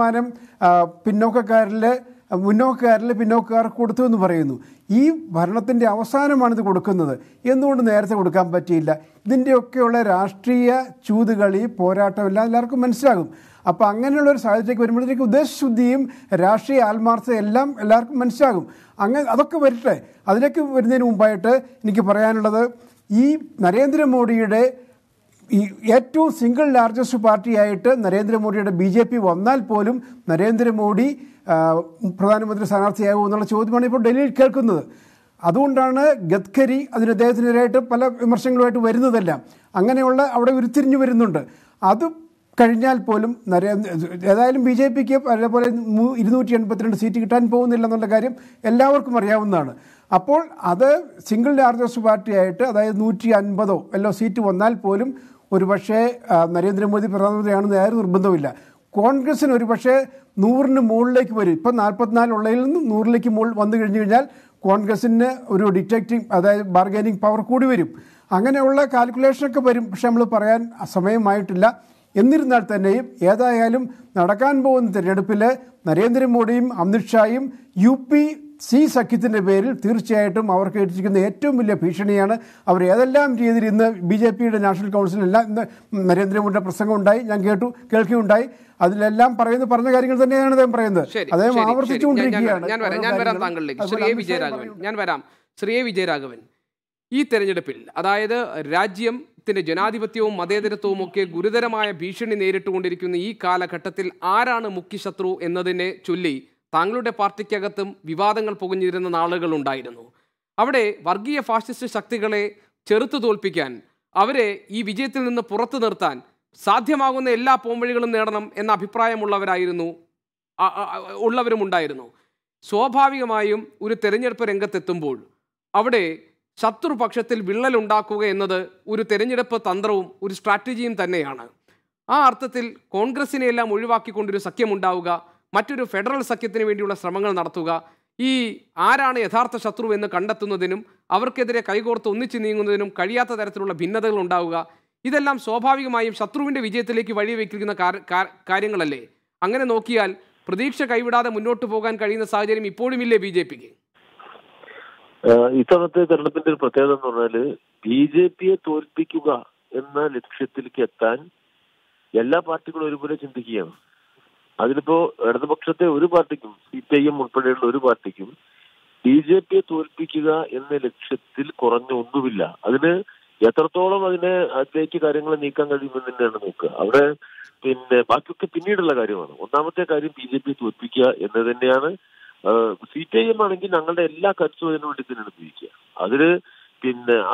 പിന്നോക്കക്കാർക്ക് കൊടുത്തു എന്ന് പറയുന്നു. ഈ ഭരണത്തിൻ്റെ അവസാനമാണിത് കൊടുക്കുന്നത്. എന്തുകൊണ്ട് നേരത്തെ കൊടുക്കാൻ പറ്റിയില്ല? ഇതിൻ്റെയൊക്കെയുള്ള രാഷ്ട്രീയ ചൂതുകളി, പോരാട്ടമെല്ലാം എല്ലാവർക്കും മനസ്സിലാകും. അപ്പോൾ അങ്ങനെയുള്ളൊരു സാഹചര്യത്തിലേക്ക് വരുമ്പോഴത്തേക്ക് ഉദ്ദേശശുദ്ധിയും രാഷ്ട്രീയ ആത്മാർത്ഥത എല്ലാം എല്ലാവർക്കും മനസ്സിലാകും. അതൊക്കെ വരട്ടെ. അതിലേക്ക് വരുന്നതിന് മുമ്പായിട്ട് എനിക്ക് പറയാനുള്ളത്, ഈ നരേന്ദ്രമോദിയുടെ ഈ ഏറ്റവും സിംഗിൾ ലാർജസ്റ്റ് പാർട്ടിയായിട്ട് നരേന്ദ്രമോദിയുടെ BJP വന്നാൽ പോലും നരേന്ദ്രമോദി പ്രധാനമന്ത്രി സ്ഥാനാർത്ഥിയാകുമോ എന്നുള്ള ചോദ്യമാണ് ഇപ്പോൾ ഡൽഹിയിൽ കേൾക്കുന്നത്. അതുകൊണ്ടാണ് ഗഡ്കരി അദ്ദേഹത്തിനെതിരായിട്ട് പല വിമർശനങ്ങളുമായിട്ട് വരുന്നതെല്ലാം. അങ്ങനെയുള്ള അവിടെ ഉരുത്തിരിഞ്ഞു വരുന്നുണ്ട്. അത് കഴിഞ്ഞാൽ പോലും ഏതായാലും BJPക്ക് അതേപോലെ 282 സീറ്റ് കിട്ടാൻ പോകുന്നില്ല എന്നുള്ള കാര്യം എല്ലാവർക്കും അറിയാവുന്നതാണ്. അപ്പോൾ അത് സിംഗിൾ ലാർജസ്റ്റ് പാർട്ടിയായിട്ട്, അതായത് 150 സീറ്റ് വന്നാൽ പോലും ഒരുപക്ഷെ നരേന്ദ്രമോദി പ്രധാനമന്ത്രിയാണെന്ന് ആരും നിർബന്ധമില്ല. കോൺഗ്രസിന് ഒരുപക്ഷെ 100-ന് മുകളിലേക്ക് വരും. ഇപ്പം 44 ഉള്ളതിൽ നിന്നും 100-ലേക്ക് മുകളിൽ വന്നു കഴിഞ്ഞു കഴിഞ്ഞാൽ കോൺഗ്രസിന് ഒരു ഡിറ്റക്റ്റിംഗ്, അതായത് ബാർഗൈനിങ് പവർ കൂടി വരും. അങ്ങനെയുള്ള കാൽക്കുലേഷനൊക്കെ വരും. പക്ഷെ നമ്മൾ പറയാൻ സമയമായിട്ടില്ല. എന്നിരുന്നാൽ തന്നെയും ഏതായാലും നടക്കാൻ പോകുന്ന തിരഞ്ഞെടുപ്പിൽ നരേന്ദ്രമോദിയും അമിത്ഷായും UP-C സഖ്യത്തിൻ്റെ പേരിൽ തീർച്ചയായിട്ടും അവർക്ക് ഏറ്റിരിക്കുന്ന ഏറ്റവും വലിയ ഭീഷണിയാണ്. അവർ ഏതെല്ലാം രീതിയിൽ ഇന്ന് BJPയുടെ നാഷണൽ കൗൺസിലെല്ലാം ഇന്ന് നരേന്ദ്രമോദിയുടെ പ്രസംഗം ഉണ്ടായി, ഞാൻ കേൾക്കുകയുണ്ടായി. അതിലെല്ലാം പറഞ്ഞ കാര്യങ്ങൾ തന്നെയാണ് അദ്ദേഹം പറയുന്നത്. അദ്ദേഹം ആവർത്തിച്ചുകൊണ്ടിരിക്കുകയാണ്. ശ്രീ എ വിജയരാഘവൻ, ഈ തെരഞ്ഞെടുപ്പിൽ, അതായത് രാജ്യത്തിന്റെ ജനാധിപത്യവും മതേതരത്വവും ഒക്കെ ഗുരുതരമായ ഭീഷണി നേരിട്ടുകൊണ്ടിരിക്കുന്ന ഈ കാലഘട്ടത്തിൽ ആരാണ് മുഖ്യശത്രു എന്നതിനെ ചൊല്ലി താങ്കളുടെ പാർട്ടിക്കകത്തും വിവാദങ്ങൾ പുകഞ്ഞിരുന്ന നാളുകളുണ്ടായിരുന്നു. അവിടെ വർഗീയ ഫാഷിസ്റ്റ് ശക്തികളെ ചെറുത്തു തോൽപ്പിക്കാൻ, അവരെ ഈ വിജയത്തിൽ നിന്ന് പുറത്തു നിർത്താൻ സാധ്യമാകുന്ന എല്ലാ പോംവഴികളും നേടണം എന്ന അഭിപ്രായമുള്ളവരായിരുന്നു ഉള്ളവരുമുണ്ടായിരുന്നു. സ്വാഭാവികമായും ഒരു തെരഞ്ഞെടുപ്പ് രംഗത്തെത്തുമ്പോൾ അവിടെ ശത്രുപക്ഷത്തിൽ വിള്ളലുണ്ടാക്കുക എന്നത് ഒരു തെരഞ്ഞെടുപ്പ് തന്ത്രവും ഒരു സ്ട്രാറ്റജിയും തന്നെയാണ്. ആ അർത്ഥത്തിൽ കോൺഗ്രസിനെ എല്ലാം ഒഴിവാക്കിക്കൊണ്ടൊരു സഖ്യമുണ്ടാവുക, മറ്റൊരു ഫെഡറൽ സഖ്യത്തിന് വേണ്ടിയുള്ള ശ്രമങ്ങൾ നടത്തുക, ഈ ആരാണ് യഥാർത്ഥ ശത്രു എന്ന് കണ്ടെത്തുന്നതിനും അവർക്കെതിരെ കൈകോർത്ത് ഒന്നിച്ചു നീങ്ങുന്നതിനും കഴിയാത്ത തരത്തിലുള്ള ഭിന്നതകൾ ഉണ്ടാവുക, ഇതെല്ലാം സ്വാഭാവികമായും ശത്രുവിൻ്റെ വിജയത്തിലേക്ക് വഴിവെക്കുന്ന കാര്യങ്ങളല്ലേ? അങ്ങനെ നോക്കിയാൽ പ്രതീക്ഷ കൈവിടാതെ മുന്നോട്ട് പോകാൻ കഴിയുന്ന സാഹചര്യം ഇപ്പോഴുമില്ലേ ബി ജെ പിക്ക്? ഇത്തവണത്തെ തെരഞ്ഞെടുപ്പിന്റെ ഒരു പ്രത്യേകത എന്ന് പറഞ്ഞാല് BJP-യെ തോൽപ്പിക്കുക എന്ന ലക്ഷ്യത്തിലേക്ക് എത്താൻ എല്ലാ പാർട്ടികളും ഒരുപോലെ ചിന്തിക്കുകയാണ്. അതിലിപ്പോ ഇടതുപക്ഷത്തെ ഒരു പാർട്ടിക്കും, CPIM ഉൾപ്പെടെയുള്ള ഒരു പാർട്ടിക്കും BJP-യെ തോൽപ്പിക്കുക എന്ന ലക്ഷ്യത്തിൽ കുറഞ്ഞ ഒന്നുമില്ല. അതിന് എത്രത്തോളം അതിലേക്ക് കാര്യങ്ങൾ നീക്കാൻ കഴിയുമെന്ന് തന്നെയാണ് നോക്കുക. അവിടെ ബാക്കിയൊക്കെ പിന്നീടുള്ള കാര്യമാണ്. ഒന്നാമത്തെ കാര്യം BJP-യെ തോൽപ്പിക്കുക എന്ന് തന്നെയാണ്. CPIM ആണെങ്കിൽ ഞങ്ങളുടെ എല്ലാ കരുത്തും അതിനു വേണ്ടി തന്നെയാണ് ഉപയോഗിക്കുക.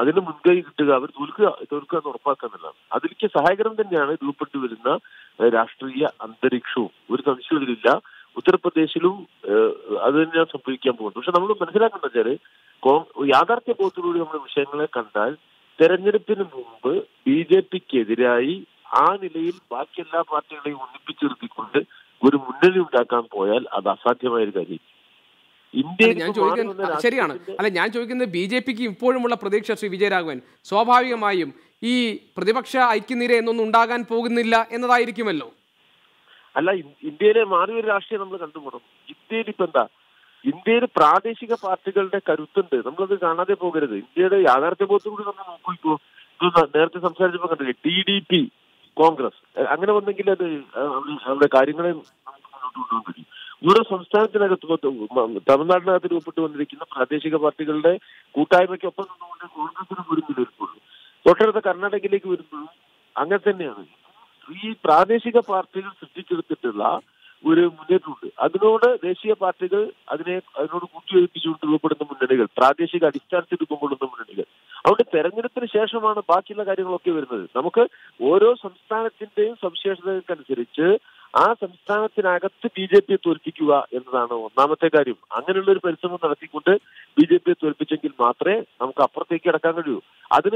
അതിന് മുൻകൈ കിട്ടുക, അവർ തോൽക്കുക എന്ന് ഉറപ്പാക്കുന്നില്ല. അതിലേക്ക് സഹായകരം തന്നെയാണ് രൂപപ്പെട്ടു വരുന്ന രാഷ്ട്രീയ അന്തരീക്ഷവും. ഒരു സംശയമില്ല, ഉത്തർപ്രദേശിലും അത് തന്നെയാണ് സംഭവിക്കാൻ പോകുന്നത്. പക്ഷെ നമ്മൾ മനസ്സിലാക്കേണ്ട വെച്ചാല് യാഥാർത്ഥ്യ ബോധത്തിലൂടെ നമ്മുടെ വിഷയങ്ങളെ കണ്ടാൽ തെരഞ്ഞെടുപ്പിന് മുമ്പ് BJP-ക്കെതിരായി ആ നിലയിൽ ബാക്കി എല്ലാ പാർട്ടികളെയും ഒന്നിപ്പിച്ചു നിർത്തിക്കൊണ്ട് ഒരു മുന്നണി ഉണ്ടാക്കാൻ പോയാൽ അത് അസാധ്യമായ ഒരു കാര്യം. ശരിയാണ്. ഞാൻ ചോദിക്കുന്നത് BJP-ക്ക് ഇപ്പോഴുമുള്ള പ്രതീക്ഷ ശ്രീ വിജയരാഘവൻ സ്വാഭാവികമായും ഈ പ്രതിപക്ഷ ഐക്യനിര എന്നൊന്നും ഉണ്ടാകാൻ പോകുന്നില്ല എന്നതായിരിക്കുമല്ലോ. അല്ല, ഇന്ത്യയിലെ മാറിയൊരു രാഷ്ട്രീയം നമ്മൾ കണ്ടുപോകണം. ഇന്ത്യയിൽ പ്രാദേശിക പാർട്ടികളുടെ കരുത്തുണ്ട്, നമ്മളത് കാണാതെ പോകരുത്. ഇന്ത്യയുടെ യാഥാർത്ഥ്യബോധത്തോടെ നമ്മൾ നോക്കിക്കോ. നേരത്തെ സംസാരിച്ചപ്പോൾ കണ്ടില്ലേ, TDP, കോൺഗ്രസ് അങ്ങനെ വന്നെങ്കിൽ അത് അവരുടെ കാര്യങ്ങളെ നമുക്ക് മുന്നോട്ട് കൊണ്ടുപോകാൻ കഴിയും. ഓരോ സംസ്ഥാനത്തിനകത്ത് തമിഴ്നാടിനകത്ത് രൂപപ്പെട്ടു വന്നിരിക്കുന്ന പ്രാദേശിക പാർട്ടികളുടെ കൂട്ടായ്മയ്ക്കൊപ്പം നിന്നുകൊണ്ട് കോൺഗ്രസിന് വരുന്നില്ല വരുമ്പോഴും, തൊട്ടടുത്ത കർണാടകയിലേക്ക് വരുമ്പോഴും അങ്ങനെ തന്നെയാണ്. ഈ പ്രാദേശിക പാർട്ടികൾ സൃഷ്ടിച്ചെടുത്തിട്ടുള്ള ഒരു മുന്നേറ്റമുണ്ട്. അതിനോട് ദേശീയ പാർട്ടികൾ അതിനോട് കൂട്ടിയൊഴിപ്പിച്ചുകൊണ്ട് രൂപപ്പെടുന്ന മുന്നണികൾ, പ്രാദേശിക അടിസ്ഥാനത്തിൽ രൂപപ്പെടുന്ന മുന്നണികൾ. അതുകൊണ്ട് തെരഞ്ഞെടുപ്പിന് ശേഷമാണ് ബാക്കിയുള്ള കാര്യങ്ങളൊക്കെ വരുന്നത്. നമുക്ക് ഓരോ സംസ്ഥാനത്തിന്റെയും സവിശേഷതകൾക്കനുസരിച്ച് ആ സംസ്ഥാനത്തിനകത്ത് BJP-യെ തോൽപ്പിക്കുക എന്നതാണ് ഒന്നാമത്തെ കാര്യം. അങ്ങനെയുള്ള ഒരു പരിശ്രമം നടത്തിക്കൊണ്ട് BJP-യെ തോൽപ്പിച്ചെങ്കിൽ മാത്രമേ നമുക്ക് അപ്പുറത്തേക്ക് കടക്കാൻ കഴിയൂ. അത്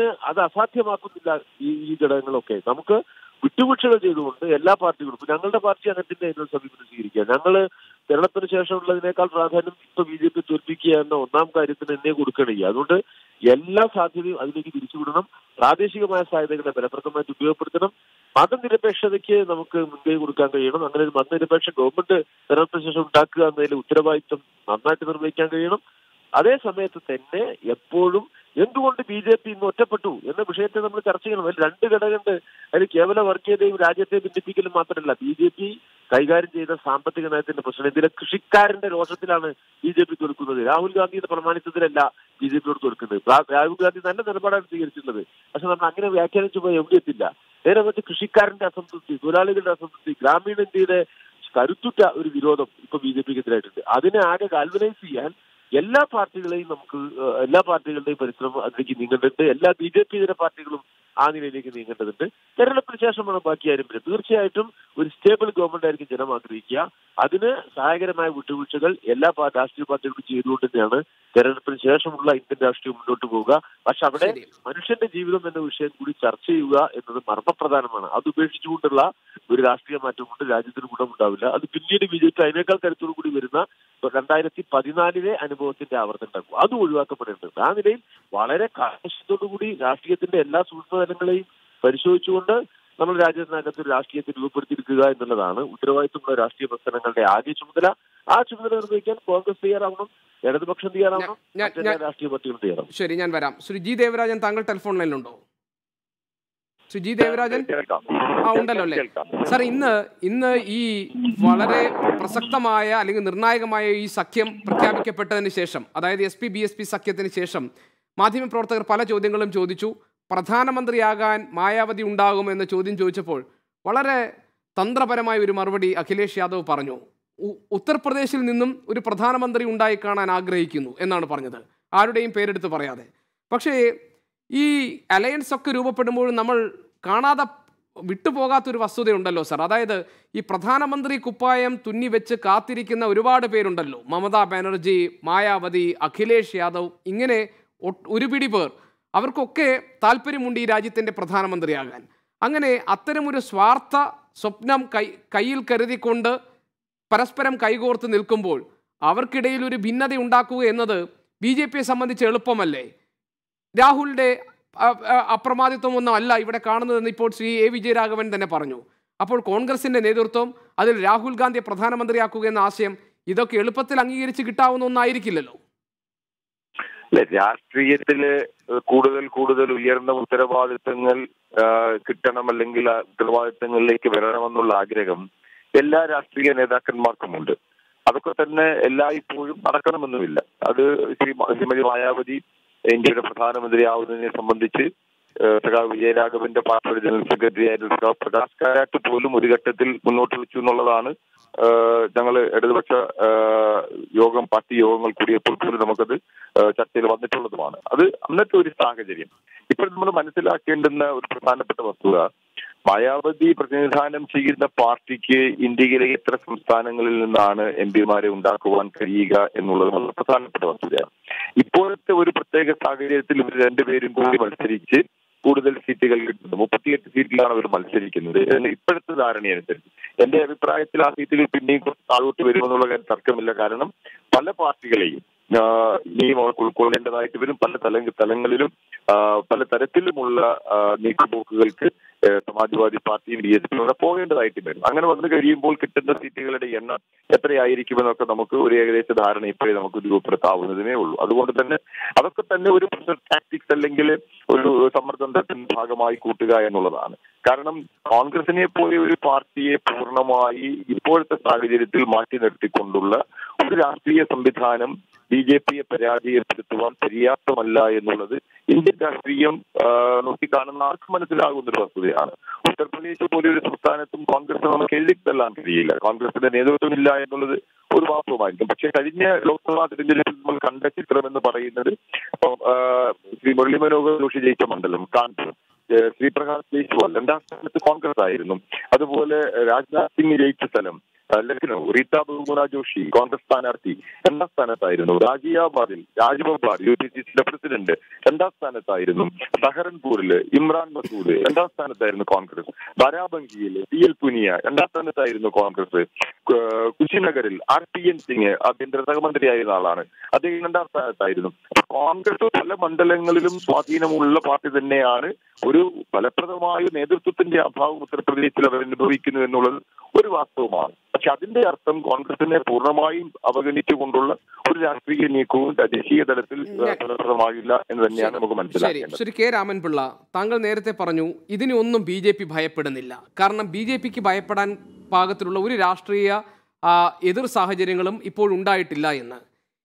അസാധ്യമാക്കുന്നില്ല ഈ ഘടകങ്ങളൊക്കെ. നമുക്ക് വിട്ടുവീഴ്ചകൾ ചെയ്തുകൊണ്ട് എല്ലാ പാർട്ടികളും, ഇപ്പൊ ഞങ്ങളുടെ പാർട്ടി അങ്ങനത്തിന്റെ അതിനൊരു സമീപനം സ്വീകരിക്കുക. ഞങ്ങള് തെരഞ്ഞെടുപ്പിന് ശേഷമുള്ളതിനേക്കാൾ പ്രാധാന്യം ഇപ്പൊ BJP-യെ തോൽപ്പിക്കുക എന്ന ഒന്നാം കാര്യത്തിന് എന്നെ കൊടുക്കണില്ല. അതുകൊണ്ട് എല്ലാ സാധ്യതയും അതിലേക്ക് തിരിച്ചുവിടണം. പ്രാദേശികമായ സാധ്യതകളെ ഫലപ്രദമായിട്ട് ഉപയോഗപ്പെടുത്തണം. മതനിരപേക്ഷതയ്ക്ക് നമുക്ക് മുൻകൈ കൊടുക്കാൻ കഴിയണം. അങ്ങനെ ഒരു മതനിരപേക്ഷ ഗവൺമെന്റ് തെരഞ്ഞെടുപ്പിന് ശേഷം ഉണ്ടാക്കുക എന്നതിൽ ഉത്തരവാദിത്വം നന്നായിട്ട് നിർവഹിക്കാൻ കഴിയണം. അതേ സമയത്ത് തന്നെ എപ്പോഴും എന്തുകൊണ്ട് BJP ഇന്ന് ഒറ്റപ്പെട്ടു എന്ന വിഷയത്തെ നമ്മൾ ചർച്ച ചെയ്യണം. അതിൽ രണ്ട് ഘടകമുണ്ട്. അതിൽ കേവല വർഗീയതയും രാജ്യത്തെ ഭിന്നിപ്പിക്കലും മാത്രമല്ല, BJP കൈകാര്യം ചെയ്ത സാമ്പത്തിക നയത്തിന്റെ പ്രശ്നം. ഇതിലെ കൃഷിക്കാരന്റെ രോഷത്തിലാണ് BJP തോൽക്കുന്നത്. രാഹുൽ ഗാന്ധിയുടെ പ്രമാണിത്വത്തിലല്ല BJP-യോട് തോൽക്കുന്നത്. രാഹുൽ ഗാന്ധി നല്ല നിലപാടാണ് സ്വീകരിച്ചിട്ടുള്ളത്. പക്ഷെ നമ്മൾ അങ്ങനെ വ്യാഖ്യാനിച്ചു പോയി എവിടെ എത്തില്ല. നേരെ മറിച്ച് കൃഷിക്കാരന്റെ അസംതൃപ്തി, തൊഴിലാളികളുടെ അസംതൃപ്തി, ഗ്രാമീണ ഇന്ത്യയുടെ കരുത്തുറ്റ ഒരു വിരോധം ഇപ്പൊ BJP-ക്കെതിരായിട്ടുണ്ട്. അതിനെ ആകെ ഗാൽവനൈസ് ചെയ്യാൻ എല്ലാ പാർട്ടികളുടെയും പരിശ്രമം അതിലേക്ക് നീങ്ങേണ്ടതുണ്ട്. എല്ലാ BJP-ഇതര പാർട്ടികളും ആ നിലയിലേക്ക് നീങ്ങേണ്ടതുണ്ട്. തെരഞ്ഞെടുപ്പിന് ശേഷമാണ് ബാക്കി കാര്യം വരുന്നത്. തീർച്ചയായിട്ടും ഒരു സ്റ്റേബിൾ ഗവൺമെന്റ് ആയിരിക്കും ജനം ആഗ്രഹിക്കുക. അതിന് സഹായകരമായ വിട്ടുവീഴ്ചകൾ എല്ലാ രാഷ്ട്രീയ പാർട്ടികൾക്കും ചെയ്തുകൊണ്ട് തന്നെയാണ് തെരഞ്ഞെടുപ്പിന് ശേഷമുള്ള ഇന്ത്യൻ രാഷ്ട്രീയം മുന്നോട്ട് പോവുക. പക്ഷെ അവിടെ മനുഷ്യന്റെ ജീവിതം എന്ന വിഷയം കൂടി ചർച്ച ചെയ്യുക എന്നത് മർമ്മപ്രധാനമാണ്. അത് ഉപേക്ഷിച്ചുകൊണ്ടുള്ള ഒരു രാഷ്ട്രീയ മാറ്റം കൊണ്ട് രാജ്യത്തിന് ഗുണമുണ്ടാവില്ല. അത് പിന്നീട് BJP അതിനേക്കാൾ കരുത്തോടു കൂടി വരുന്ന 2014 അനുഭവത്തിന്റെ ആവർത്തനം ഉണ്ടാക്കും. അത് ഒഴിവാക്കപ്പെടേണ്ടത്. ആ നിലയിൽ വളരെ കാഴ്ചത്തോടുകൂടി രാഷ്ട്രീയത്തിന്റെ എല്ലാ സൂക്ഷ്മതലങ്ങളെയും പരിശോധിച്ചുകൊണ്ട് നമ്മൾ രാജ്യത്തിനകത്ത് ഒരു രാഷ്ട്രീയത്തെ രൂപപ്പെടുത്തിയിരിക്കുക എന്നുള്ളതാണ് ഉത്തരവാദിത്തമുള്ള രാഷ്ട്രീയ പ്രവർത്തനങ്ങളുടെ ആദ്യ ചുമതല. ആ ചുമതല നിർവഹിക്കാൻ കോൺഗ്രസ് തയ്യാറാവണം, ഇടതുപക്ഷം തയ്യാറാവണം, രാഷ്ട്രീയ പാർട്ടികൾ തയ്യാറാവണം. ശരി, ഞാൻ വരാം. ശ്രീ ജി ദേവരാജൻ, താങ്കൾ ടെലിഫോൺ ലൈനിലുണ്ടോ? ശ്രീ ജി ദേവരാജൻ ഉണ്ടല്ലോ അല്ലേ സാർ? ഇന്ന് ഈ വളരെ പ്രസക്തമായ അല്ലെങ്കിൽ നിർണായകമായ ഈ സഖ്യം പ്രഖ്യാപിക്കപ്പെട്ടതിന് ശേഷം, അതായത് SP-BSP സഖ്യത്തിന് ശേഷം മാധ്യമപ്രവർത്തകർ പല ചോദ്യങ്ങളും ചോദിച്ചു. പ്രധാനമന്ത്രിയാകാൻ മായാവതി ഉണ്ടാകുമെന്ന ചോദ്യം ചോദിച്ചപ്പോൾ വളരെ തന്ത്രപരമായ ഒരു മറുപടി അഖിലേഷ് യാദവ് പറഞ്ഞു. ഉത്തർപ്രദേശിൽ നിന്നും ഒരു പ്രധാനമന്ത്രി ഉണ്ടായി കാണാൻ ആഗ്രഹിക്കുന്നു എന്നാണ് പറഞ്ഞത്. ആരുടെയും പേരെടുത്ത് പറയാതെ. പക്ഷേ ഈ അലയൻസ് ഒക്കെ രൂപപ്പെടുമ്പോഴും നമ്മൾ കാണാതെ വിട്ടുപോകാത്തൊരു വസ്തുതയുണ്ടല്ലോ സർ. അതായത് ഈ പ്രധാനമന്ത്രി കുപ്പായം തുന്നിവെച്ച് കാത്തിരിക്കുന്ന ഒരുപാട് പേരുണ്ടല്ലോ. മമതാ ബാനർജി, മായാവതി, അഖിലേഷ് യാദവ്, ഇങ്ങനെ ഒരു പിടി പേർ. അവർക്കൊക്കെ താല്പര്യമുണ്ട് ഈ രാജ്യത്തിൻ്റെ പ്രധാനമന്ത്രിയാകാൻ. അങ്ങനെ അത്തരമൊരു സ്വാർത്ഥ സ്വപ്നം കയ്യിൽ കരുതിക്കൊണ്ട് പരസ്പരം കൈകോർത്ത് നിൽക്കുമ്പോൾ അവർക്കിടയിൽ ഒരു ഭിന്നത ഉണ്ടാക്കുക എന്നത് BJPയെ സംബന്ധിച്ച് എളുപ്പമല്ലേ? രാഹുലിൻ്റെ അപ്രമാദിത്വമൊന്നും അല്ല ഇവിടെ കാണുന്നതെന്ന് ഇപ്പോൾ ശ്രീ A. വിജയരാഘവൻ തന്നെ പറഞ്ഞു. അപ്പോൾ കോൺഗ്രസിൻ്റെ നേതൃത്വം അതിൽ രാഹുൽ ഗാന്ധിയെ പ്രധാനമന്ത്രിയാക്കുക എന്ന ആശയം ഇതൊക്കെ എളുപ്പത്തിൽ അംഗീകരിച്ച് കിട്ടാവുന്ന ഒന്നായിരിക്കില്ലല്ലോ. രാഷ്ട്രീയത്തില് കൂടുതൽ ഉയർന്ന ഉത്തരവാദിത്തങ്ങൾ കിട്ടണം, അല്ലെങ്കിൽ ആ ഉത്തരവാദിത്തങ്ങളിലേക്ക് വരണമെന്നുള്ള ആഗ്രഹം എല്ലാ രാഷ്ട്രീയ നേതാക്കന്മാർക്കുമുണ്ട്. അതൊക്കെ തന്നെ എല്ലായ്പ്പോഴും നടക്കണമെന്നുമില്ല. അത് ശ്രീമതി മായാവതി ഇന്ത്യയുടെ പ്രധാനമന്ത്രിയാവുന്നതിനെ സംബന്ധിച്ച് സഖാവ് വിജയരാഘവന്റെ പാർട്ടിയുടെ ജനറൽ സെക്രട്ടറി ആയിട്ടുള്ള സഖാവ് പ്രകാശ് കാരാട്ട് പോലും ഒരു ഘട്ടത്തിൽ മുന്നോട്ട് വെച്ചു എന്നുള്ളതാണ്. ഞങ്ങൾ ഇടതുപക്ഷ പാർട്ടി യോഗങ്ങൾ കൂടിയപ്പോൾ പോലും നമുക്കത് ചർച്ചയിൽ വന്നിട്ടുള്ളതുമാണ്. അത് അന്നത്തെ ഒരു സാഹചര്യം. ഇപ്പോൾ നമ്മൾ മനസ്സിലാക്കേണ്ടുന്ന ഒരു പ്രധാനപ്പെട്ട വസ്തുത, മായാവതി പ്രതിനിധാനം ചെയ്യുന്ന പാർട്ടിക്ക് ഇന്ത്യയിലെ എത്ര സംസ്ഥാനങ്ങളിൽ നിന്നാണ് MP-മാരെ ഉണ്ടാക്കുവാൻ കഴിയുക എന്നുള്ളത് വളരെ പ്രധാനപ്പെട്ട വസ്തുതയാണ്. ഇപ്പോഴത്തെ ഒരു പ്രത്യേക സാഹചര്യത്തിൽ ഇവർ രണ്ടുപേരും കൂടി മത്സരിച്ച് കൂടുതൽ സീറ്റുകൾ കിട്ടുന്നു. 38 സീറ്റിലാണ് അവർ മത്സരിക്കുന്നത്. ഇപ്പോഴത്തെ ധാരണയനുസരിച്ച് എന്റെ അഭിപ്രായത്തിൽ ആ സീറ്റുകൾ പിന്നെയും കുറച്ച് താഴോട്ട് വരുമെന്നുള്ള കാര്യം തർക്കമില്ല. കാരണം പല പാർട്ടികളെയും ഇനിയും അവർക്ക് ഉൾക്കൊള്ളേണ്ടതായിട്ട് വരും. പല തലങ്ങളിലും പല തരത്തിലുമുള്ള നീക്കുപോക്കുകൾക്ക് സമാജ്വാദി പാർട്ടിയും BSP പോകേണ്ടതായിട്ട് വരും. അങ്ങനെ വന്നു കഴിയുമ്പോൾ കിട്ടുന്ന സീറ്റുകളുടെ എണ്ണം എത്രയായിരിക്കുമെന്നൊക്കെ നമുക്ക് ഒരു ഏകദേശ ധാരണ ഇപ്പോഴേ നമുക്ക് രൂപപ്പെടുത്താവുന്നതിനേ ഉള്ളൂ. അതുകൊണ്ട് തന്നെ അതൊക്കെ തന്നെ ഒരു ടാക്ടിക്സ് അല്ലെങ്കിൽ ഒരു സമ്മർദ്ദത്തിന്റെ ഭാഗമായി കൂട്ടുക എന്നുള്ളതാണ്. കാരണം കോൺഗ്രസിനെ പോലെ ഒരു പാർട്ടിയെ പൂർണ്ണമായി ഇപ്പോഴത്തെ സാഹചര്യത്തിൽ മാറ്റി നിർത്തിക്കൊണ്ടുള്ള ഒരു രാഷ്ട്രീയ സംവിധാനം BJPയെ പരാജയപ്പെടുത്തുവാൻ പര്യാപ്തമല്ല എന്നുള്ളത് ഇന്ത്യൻ രാഷ്ട്രീയം നോക്കിക്കാണുന്ന ആർക്കും മനസ്സിലാകുന്ന ഒരു വസ്തുതയാണ്. ഉത്തർപ്രദേശ് പോലെ ഒരു സംസ്ഥാനത്തും കോൺഗ്രസ് നമുക്ക് എഴുതിത്തള്ളാൻ കഴിയില്ല. കോൺഗ്രസിന്റെ നേതൃത്വമില്ല എന്നുള്ളത് ഒരു വാസ്തവമായിരിക്കും. പക്ഷെ കഴിഞ്ഞ ലോക്സഭാ തെരഞ്ഞെടുപ്പിൽ നമ്മൾ കണ്ട ചിത്രം എന്ന് പറയുന്നത് ശ്രീ മുരളി മനോഹർ ജോഷി ജയിച്ച മണ്ഡലം കാൺപൂർ, ശ്രീപ്രകാശ് ജയ്സ്വാൾ രണ്ടാം സ്ഥാനത്ത് കോൺഗ്രസ് ആയിരുന്നു. അതുപോലെ രാജ്നാഥ് സിംഗ് ജയിച്ച സ്ഥലം ലക്നൗ, റീത്ത ബഹുഗുണ ജോഷി കോൺഗ്രസ് സ്ഥാനാർത്ഥി രണ്ടാം സ്ഥാനത്തായിരുന്നു. ഗാസിയാബാദിൽ രാജ്ബബ്ബാർ UPCCയുടെ പ്രസിഡന്റ് രണ്ടാം സ്ഥാനത്തായിരുന്നു. സഹറൻപൂരില് ഇമ്രാൻ മസൂദ് രണ്ടാം സ്ഥാനത്തായിരുന്നു കോൺഗ്രസ്. ബാരാബങ്കിയിൽ PL പുനിയ രണ്ടാം സ്ഥാനത്തായിരുന്നു കോൺഗ്രസ്. കുശിനഗറിൽ RPN സിംഗ് ആഭ്യന്തര സഹമന്ത്രിയായിരുന്ന ആളാണ്, അദ്ദേഹം രണ്ടാം സ്ഥാനത്തായിരുന്നു. കോൺഗ്രസ് പല മണ്ഡലങ്ങളിലും സ്വാധീനമുള്ള പാർട്ടി തന്നെയാണ്. ഒരു ഫലപ്രദമായ നേതൃത്വത്തിന്റെ അഭാവം ഉത്തർപ്രദേശിൽ അവർ അനുഭവിക്കുന്നു എന്നുള്ളത് ഒരു വാസ്തവമാണ്. പക്ഷെ അതിന്റെ അർത്ഥം കോൺഗ്രസിനെ പൂർണ്ണമായും അവഗണിച്ചുകൊണ്ടുള്ള ഒരു രാഷ്ട്രീയ നീക്കവും ദേശീയ തലത്തിൽ ഫലപ്രദമാകില്ല എന്ന് തന്നെയാണ് നമുക്ക് മനസ്സിലാക്കേണ്ടത്. ശ്രീ K. രാമൻപിള്ള, താങ്കൾ നേരത്തെ പറഞ്ഞു ഇതിനൊന്നും BJP ഭയപ്പെടുന്നില്ല. കാരണം BJPക്ക് ഭയപ്പെടാൻ പാകത്തിലുള്ള ഒരു രാഷ്ട്രീയ എതിർ സാഹചര്യങ്ങളും ഇപ്പോഴുണ്ടായിട്ടില്ല എന്ന്.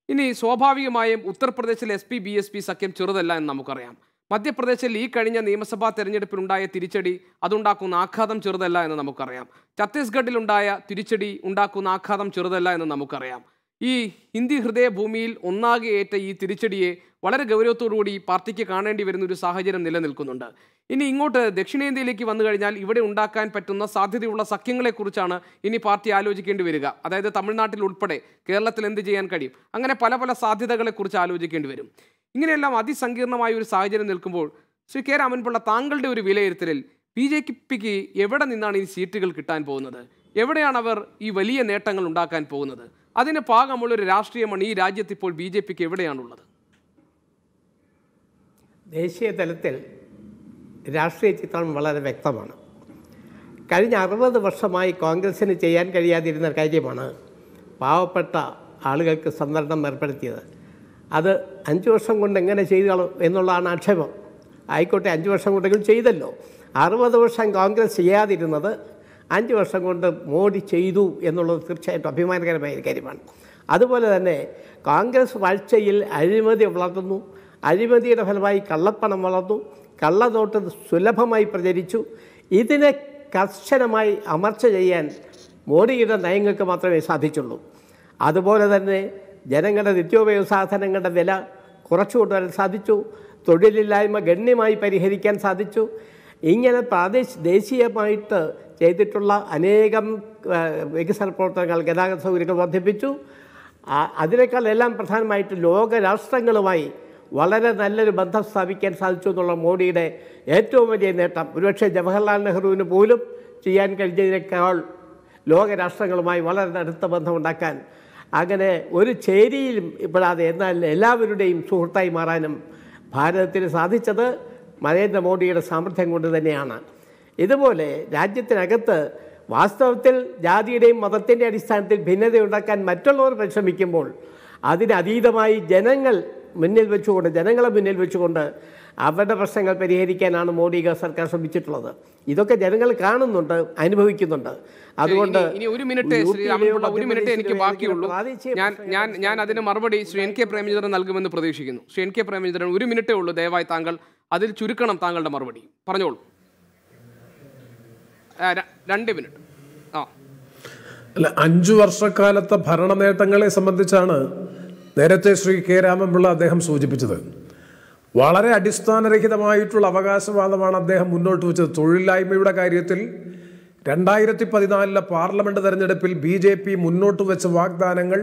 ഇനി സ്വാഭാവികമായും ഉത്തർപ്രദേശിൽ SP-BSP സഖ്യം ചെറുതല്ല എന്ന് നമുക്കറിയാം. മധ്യപ്രദേശിൽ ഈ കഴിഞ്ഞ നിയമസഭാ തെരഞ്ഞെടുപ്പിലുണ്ടായ തിരിച്ചടി അതുണ്ടാക്കുന്ന ആഘാതം ചെറുതല്ല എന്ന് നമുക്കറിയാം. ഛത്തീസ്ഗഡിലുണ്ടായ തിരിച്ചടി ഉണ്ടാക്കുന്ന ആഘാതം ചെറുതല്ല എന്ന് നമുക്കറിയാം. ഈ ഹിന്ദി ഹൃദയഭൂമിയിൽ ഒന്നാകെ ഏറ്റ ഈ തിരിച്ചടിയെ വളരെ ഗൗരവത്തോടുകൂടി പാർട്ടിക്ക് കാണേണ്ടി വരുന്ന ഒരു സാഹചര്യം നിലനിൽക്കുന്നുണ്ട്. ഇനി ഇങ്ങോട്ട് ദക്ഷിണേന്ത്യയിലേക്ക് വന്നു കഴിഞ്ഞാൽ ഇവിടെ ഉണ്ടാക്കാൻ പറ്റുന്ന സാധ്യതയുള്ള സഖ്യങ്ങളെക്കുറിച്ചാണ് ഇനി പാർട്ടി ആലോചിക്കേണ്ടി വരിക. അതായത് തമിഴ്നാട്ടിൽ ഉൾപ്പെടെ കേരളത്തിൽ എന്ത് ചെയ്യാൻ കഴിയും, അങ്ങനെ പല പല സാധ്യതകളെക്കുറിച്ച് ആലോചിക്കേണ്ടി വരും. ഇങ്ങനെയെല്ലാം അതിസങ്കീർണമായ ഒരു സാഹചര്യം നിൽക്കുമ്പോൾ ശ്രീ K. രാമൻപിള്ള, താങ്കളുടെ ഒരു വിലയിരുത്തലിൽ BJPക്ക് എവിടെ നിന്നാണ് ഈ സീറ്റുകൾ കിട്ടാൻ പോകുന്നത്? എവിടെയാണ് അവർ ഈ വലിയ നേട്ടങ്ങൾ ഉണ്ടാക്കാൻ പോകുന്നത്? അതിന് പാകമുള്ളൊരു രാഷ്ട്രീയമാണ് ഈ രാജ്യത്ത് ഇപ്പോൾ BJPക്ക് എവിടെയാണുള്ളത്? ദേശീയ തലത്തിൽ രാഷ്ട്രീയ ചിത്രം വളരെ വ്യക്തമാണ്. കഴിഞ്ഞ 60 വർഷമായി കോൺഗ്രസ്സിന് ചെയ്യാൻ കഴിയാതിരുന്ന കാര്യമാണ് പാവപ്പെട്ട ആളുകൾക്ക് സംവരണം ഏർപ്പെടുത്തിയത്. അത് 5 വർഷം കൊണ്ട് എങ്ങനെ ചെയ്തു എന്നുള്ളതാണ് ആക്ഷേപം. ആയിക്കോട്ടെ, 5 വർഷം കൊണ്ടെങ്കിലും ചെയ്തല്ലോ. 60 വർഷം കോൺഗ്രസ് ചെയ്യാതിരുന്നത് 5 വർഷം കൊണ്ട് മോഡി ചെയ്തു എന്നുള്ളത് തീർച്ചയായിട്ടും അഭിമാനകരമായ ഒരു കാര്യമാണ്. അതുപോലെ തന്നെ കോൺഗ്രസ് വാഴ്ചയിൽ അഴിമതി വളർന്നു, അഴിമതിയുടെ ഫലമായി കള്ളപ്പണം വളർന്നു, കള്ളനോട്ട് സുലഭമായി പ്രചരിച്ചു. ഇതിനെ കർശനമായി അമർച്ച ചെയ്യാൻ മോഡിയുടെ നയങ്ങൾക്ക് മാത്രമേ സാധിച്ചുള്ളൂ. അതുപോലെ തന്നെ ജനങ്ങളുടെ നിത്യോപയോഗ സാധനങ്ങളുടെ വില കുറച്ചു കൊണ്ടുവരാൻ സാധിച്ചു. തൊഴിലില്ലായ്മ ഗണ്യമായി പരിഹരിക്കാൻ സാധിച്ചു. ഇങ്ങനെ ദേശീയമായിട്ട് ചെയ്തിട്ടുള്ള അനേകം വികസന പ്രവർത്തനങ്ങൾ, ഗതാഗത സൗകര്യങ്ങൾ വർദ്ധിപ്പിച്ചു. അതിനേക്കാൾ എല്ലാം പ്രധാനമായിട്ട് ലോകരാഷ്ട്രങ്ങളുമായി വളരെ നല്ലൊരു ബന്ധം സ്ഥാപിക്കാൻ സാധിച്ചു എന്നുള്ള മോഡിയുടെ ഏറ്റവും വലിയ നേട്ടം. ഒരുപക്ഷെ ജവഹർലാൽ നെഹ്റുവിന് പോലും ചെയ്യാൻ കഴിഞ്ഞതിനേക്കാൾ ലോകരാഷ്ട്രങ്ങളുമായി വളരെ അടുത്ത ബന്ധമുണ്ടാക്കാൻ, അങ്ങനെ ഒരു ചേരിയിലും പെടാതെ എന്നാൽ എല്ലാവരുടെയും സുഹൃത്തായി മാറാനും ഭാരതത്തിന് സാധിച്ചത് നരേന്ദ്രമോദിയുടെ സാമർഥ്യം കൊണ്ട് തന്നെയാണ്. ഇതുപോലെ രാജ്യത്തിനകത്ത് വാസ്തവത്തിൽ ജാതിയുടെയും മതത്തിൻ്റെ അടിസ്ഥാനത്തിൽ ഭിന്നതയുണ്ടാക്കാൻ മറ്റുള്ളവർ പരിശ്രമിക്കുമ്പോൾ അതിനതീതമായി ജനങ്ങളെ മുന്നിൽ വെച്ചുകൊണ്ട് അവരുടെ പ്രശ്നങ്ങൾ പരിഹരിക്കാനാണ് മോഡി സർക്കാർ ശ്രമിച്ചിട്ടുള്ളത്. ഇതൊക്കെ ജനങ്ങൾ കാണുന്നുണ്ട്, അനുഭവിക്കുന്നുണ്ട്. അതുകൊണ്ട് ഒരു മിനിറ്റ് എനിക്ക് ബാക്കിയുള്ളൂ. ഞാൻ അതിന് മറുപടി ശ്രീ എൻ കെ പ്രേമചന്ദ്രൻ നൽകുമെന്ന് പ്രതീക്ഷിക്കുന്നു. ശ്രീ എൻ കെ പ്രേമചന്ദ്രൻ, 1 മിനിറ്റേ ഉള്ളൂ. ദയവായി താങ്കൾ അതിൽ ചുരുക്കണം താങ്കളുടെ മറുപടി. പറഞ്ഞോളൂ. 2 മിനിറ്റ്. അല്ല, 5 വർഷക്കാലത്തെ ഭരണ നേട്ടങ്ങളെ സംബന്ധിച്ചാണ് നേരത്തെ ശ്രീ കെ രാമൻപിള്ള അദ്ദേഹം സൂചിപ്പിച്ചത്. വളരെ അടിസ്ഥാനരഹിതമായിട്ടുള്ള അവകാശവാദമാണ് അദ്ദേഹം മുന്നോട്ട് വെച്ചത്. തൊഴിലില്ലായ്മയുടെ കാര്യത്തിൽ 2014 പാർലമെന്റ് തെരഞ്ഞെടുപ്പിൽ BJP മുന്നോട്ട് വെച്ച വാഗ്ദാനങ്ങൾ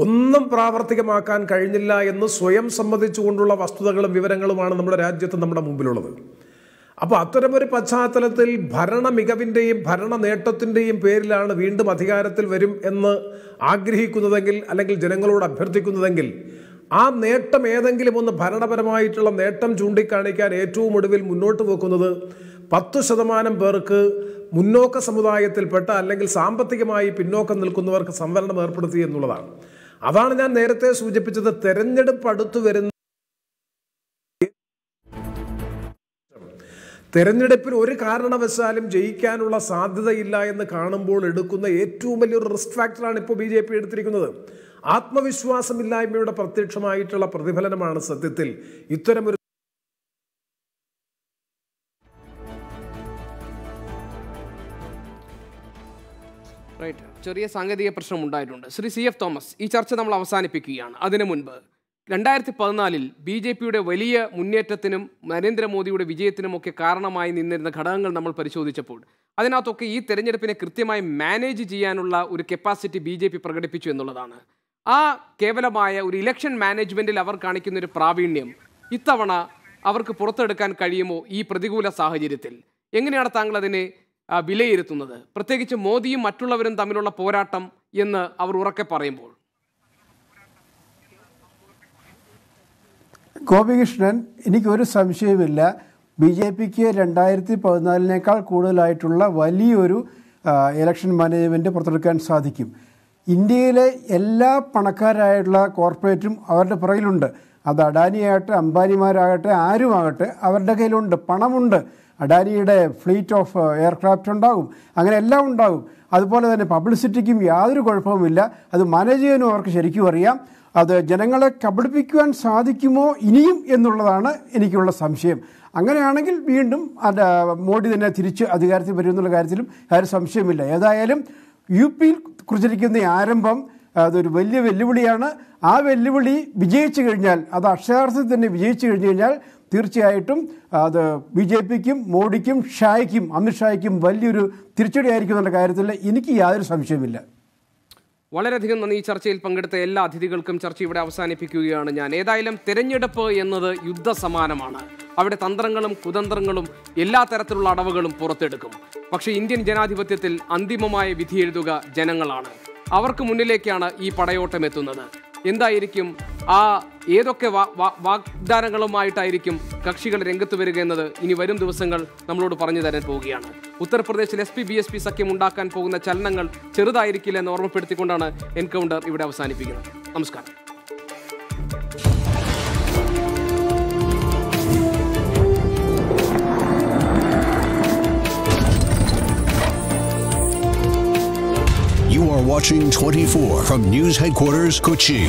ഒന്നും പ്രാവർത്തികമാക്കാൻ കഴിഞ്ഞില്ല എന്ന് സ്വയം സമ്മതിച്ചുകൊണ്ടുള്ള വസ്തുതകളും വിവരങ്ങളുമാണ് നമ്മുടെ രാജ്യത്ത് നമ്മുടെ മുമ്പിലുള്ളത്. അപ്പോൾ അത്തരമൊരു പശ്ചാത്തലത്തിൽ ഭരണ മികവിൻ്റെയും ഭരണ നേട്ടത്തിൻ്റെയും പേരിലാണ് വീണ്ടും അധികാരത്തിൽ വരും എന്ന് ആഗ്രഹിക്കുന്നതെങ്കിൽ, അല്ലെങ്കിൽ ജനങ്ങളോട് അഭ്യർത്ഥിക്കുന്നതെങ്കിൽ, ആ നേട്ടം ഏതെങ്കിലും ഒന്ന് ഭരണപരമായിട്ടുള്ള നേട്ടം ചൂണ്ടിക്കാണിക്കാൻ ഏറ്റവും ഒടുവിൽ മുന്നോട്ട് വെക്കുന്നത് 10% പേർക്ക് മുന്നോക്ക സമുദായത്തിൽപ്പെട്ട അല്ലെങ്കിൽ സാമ്പത്തികമായി പിന്നോക്കം നിൽക്കുന്നവർക്ക് സംവരണം ഏർപ്പെടുത്തി എന്നുള്ളതാണ്. അതാണ് ഞാൻ നേരത്തെ സൂചിപ്പിച്ചത്. തെരഞ്ഞെടുപ്പ് അടുത്തു വരുന്ന തെരഞ്ഞെടുപ്പിൽ ഒരു കാരണവശാലും ജയിക്കാനുള്ള സാധ്യതയില്ല എന്ന് കാണുമ്പോൾ എടുക്കുന്ന ഏറ്റവും വലിയൊരു റിസ്ക് ഫാക്ടറാണ് ഇപ്പോൾ BJP എടുത്തിരിക്കുന്നത്. ആത്മവിശ്വാസമില്ലായ്മയുടെ പ്രത്യക്ഷമായിട്ടുള്ള പ്രതിഫലനമാണ് സത്യത്തിൽ ഇത്തരമൊരു ചെറിയ സാങ്കേതിക പ്രശ്നം ഉണ്ടായിട്ടുണ്ട്. ശ്രീ CF തോമസ്, ഈ ചർച്ച നമ്മൾ അവസാനിപ്പിക്കുകയാണ്. അതിനു മുൻപ് 2014 BJPയുടെ വലിയ മുന്നേറ്റത്തിനും നരേന്ദ്രമോദിയുടെ വിജയത്തിനുമൊക്കെ കാരണമായി നിന്നിരുന്ന ഘടകങ്ങൾ നമ്മൾ പരിശോധിച്ചപ്പോൾ അതിനകത്തൊക്കെ ഈ തെരഞ്ഞെടുപ്പിനെ കൃത്യമായി മാനേജ് ചെയ്യാനുള്ള ഒരു കപ്പാസിറ്റി BJP പ്രകടിപ്പിച്ചു എന്നുള്ളതാണ്. ആ കേവലമായ ഒരു ഇലക്ഷൻ മാനേജ്മെൻറ്റിൽ അവർ കാണിക്കുന്ന ഒരു പ്രാവീണ്യം ഇത്തവണ അവർക്ക് പുറത്തെടുക്കാൻ കഴിയുമോ ഈ പ്രതികൂല സാഹചര്യത്തിൽ? എങ്ങനെയാണ് താങ്കൾ അതിനെ വിലയിരുത്തുന്നത്? പ്രത്യേകിച്ച് മോദിയും മറ്റുള്ളവരും തമ്മിലുള്ള പോരാട്ടം എന്ന് അവർ ഉറക്കെ പറയുമ്പോൾ. ഗോപികൃഷ്ണൻ, എനിക്കൊരു സംശയമില്ല, BJPക്ക് 2014 കൂടുതലായിട്ടുള്ള വലിയൊരു ഇലക്ഷൻ മാനേജ്മെൻറ്റ് പുറത്തെടുക്കാൻ സാധിക്കും. ഇന്ത്യയിലെ എല്ലാ പണക്കാരായിട്ടുള്ള കോർപ്പറേറ്റും അവരുടെ പുറകിലുണ്ട്. അത് അഡാനിയാകട്ടെ, അംബാനിമാരാകട്ടെ, ആരുമാകട്ടെ, അവരുടെ കയ്യിലുണ്ട്, പണമുണ്ട്. അഡാനിയുടെ ഫ്ലീറ്റ് ഓഫ് എയർക്രാഫ്റ്റ് ഉണ്ടാകും, അങ്ങനെ എല്ലാം ഉണ്ടാകും. അതുപോലെ തന്നെ പബ്ലിസിറ്റിക്കും യാതൊരു കുഴപ്പവുമില്ല. അത് മാനേജ് ചെയ്യാനും അവർക്ക് ശരിക്കും അറിയാം. അത് ജനങ്ങളെ കബളിപ്പിക്കുവാൻ സാധിക്കുമോ ഇനിയും എന്നുള്ളതാണ് എനിക്കുള്ള സംശയം. അങ്ങനെയാണെങ്കിൽ വീണ്ടും മോഡി തന്നെ തിരിച്ച് അധികാരത്തിൽ വരുമെന്നുള്ള കാര്യത്തിലും ആരും സംശയമില്ല. ഏതായാലും UPയിൽ കുറിച്ചിരിക്കുന്ന ആരംഭം അതൊരു വലിയ വെല്ലുവിളിയാണ്. ആ വെല്ലുവിളി വിജയിച്ചു കഴിഞ്ഞാൽ, അത് അക്ഷരാർത്ഥത്തിൽ തന്നെ വിജയിച്ചു കഴിഞ്ഞു കഴിഞ്ഞാൽ തീർച്ചയായിട്ടും അത് BJPക്കും മോഡിക്കും ഷായ്ക്കും അമിത്ഷായ്ക്കും വലിയൊരു തിരിച്ചടിയായിരിക്കും എന്നുള്ള കാര്യത്തിൽ എനിക്ക് യാതൊരു സംശയമില്ല. വളരെയധികം നന്ദി. ഈ ചർച്ചയിൽ പങ്കെടുത്ത എല്ലാ അതിഥികൾക്കും. ചർച്ച ഇവിടെ അവസാനിപ്പിക്കുകയാണ് ഞാൻ. ഏതായാലും തെരഞ്ഞെടുപ്പ് എന്നത് യുദ്ധസമാനമാണ്. അവിടെ തന്ത്രങ്ങളും കുതന്ത്രങ്ങളും എല്ലാ തരത്തിലുള്ള അടവുകളും പുറത്തെടുക്കും. പക്ഷേ ഇന്ത്യൻ ജനാധിപത്യത്തിൽ അന്തിമമായ വിധി എഴുതുക ജനങ്ങളാണ്. അവർക്ക് മുന്നിലേക്കാണ് ഈ പടയോട്ടം എത്തുന്നത്. എന്തായിരിക്കും ഏതൊക്കെ വാഗ്ദാനങ്ങളുമായിട്ടായിരിക്കും കക്ഷികൾ രംഗത്ത് വരിക എന്നത് ഇനി വരും ദിവസങ്ങൾ നമ്മളോട് പറഞ്ഞു തരാൻ പോവുകയാണ്. ഉത്തർപ്രദേശിൽ SP-BSP സഖ്യം ഉണ്ടാക്കാൻ പോകുന്ന ചലനങ്ങൾ ചെറുതായിരിക്കില്ല എന്ന് ഓർമ്മപ്പെടുത്തിക്കൊണ്ടാണ് എൻകൗണ്ടർ ഇവിടെ അവസാനിപ്പിക്കുന്നത്. നമസ്കാരം. You are watching 24 from News Headquarters, Kochi.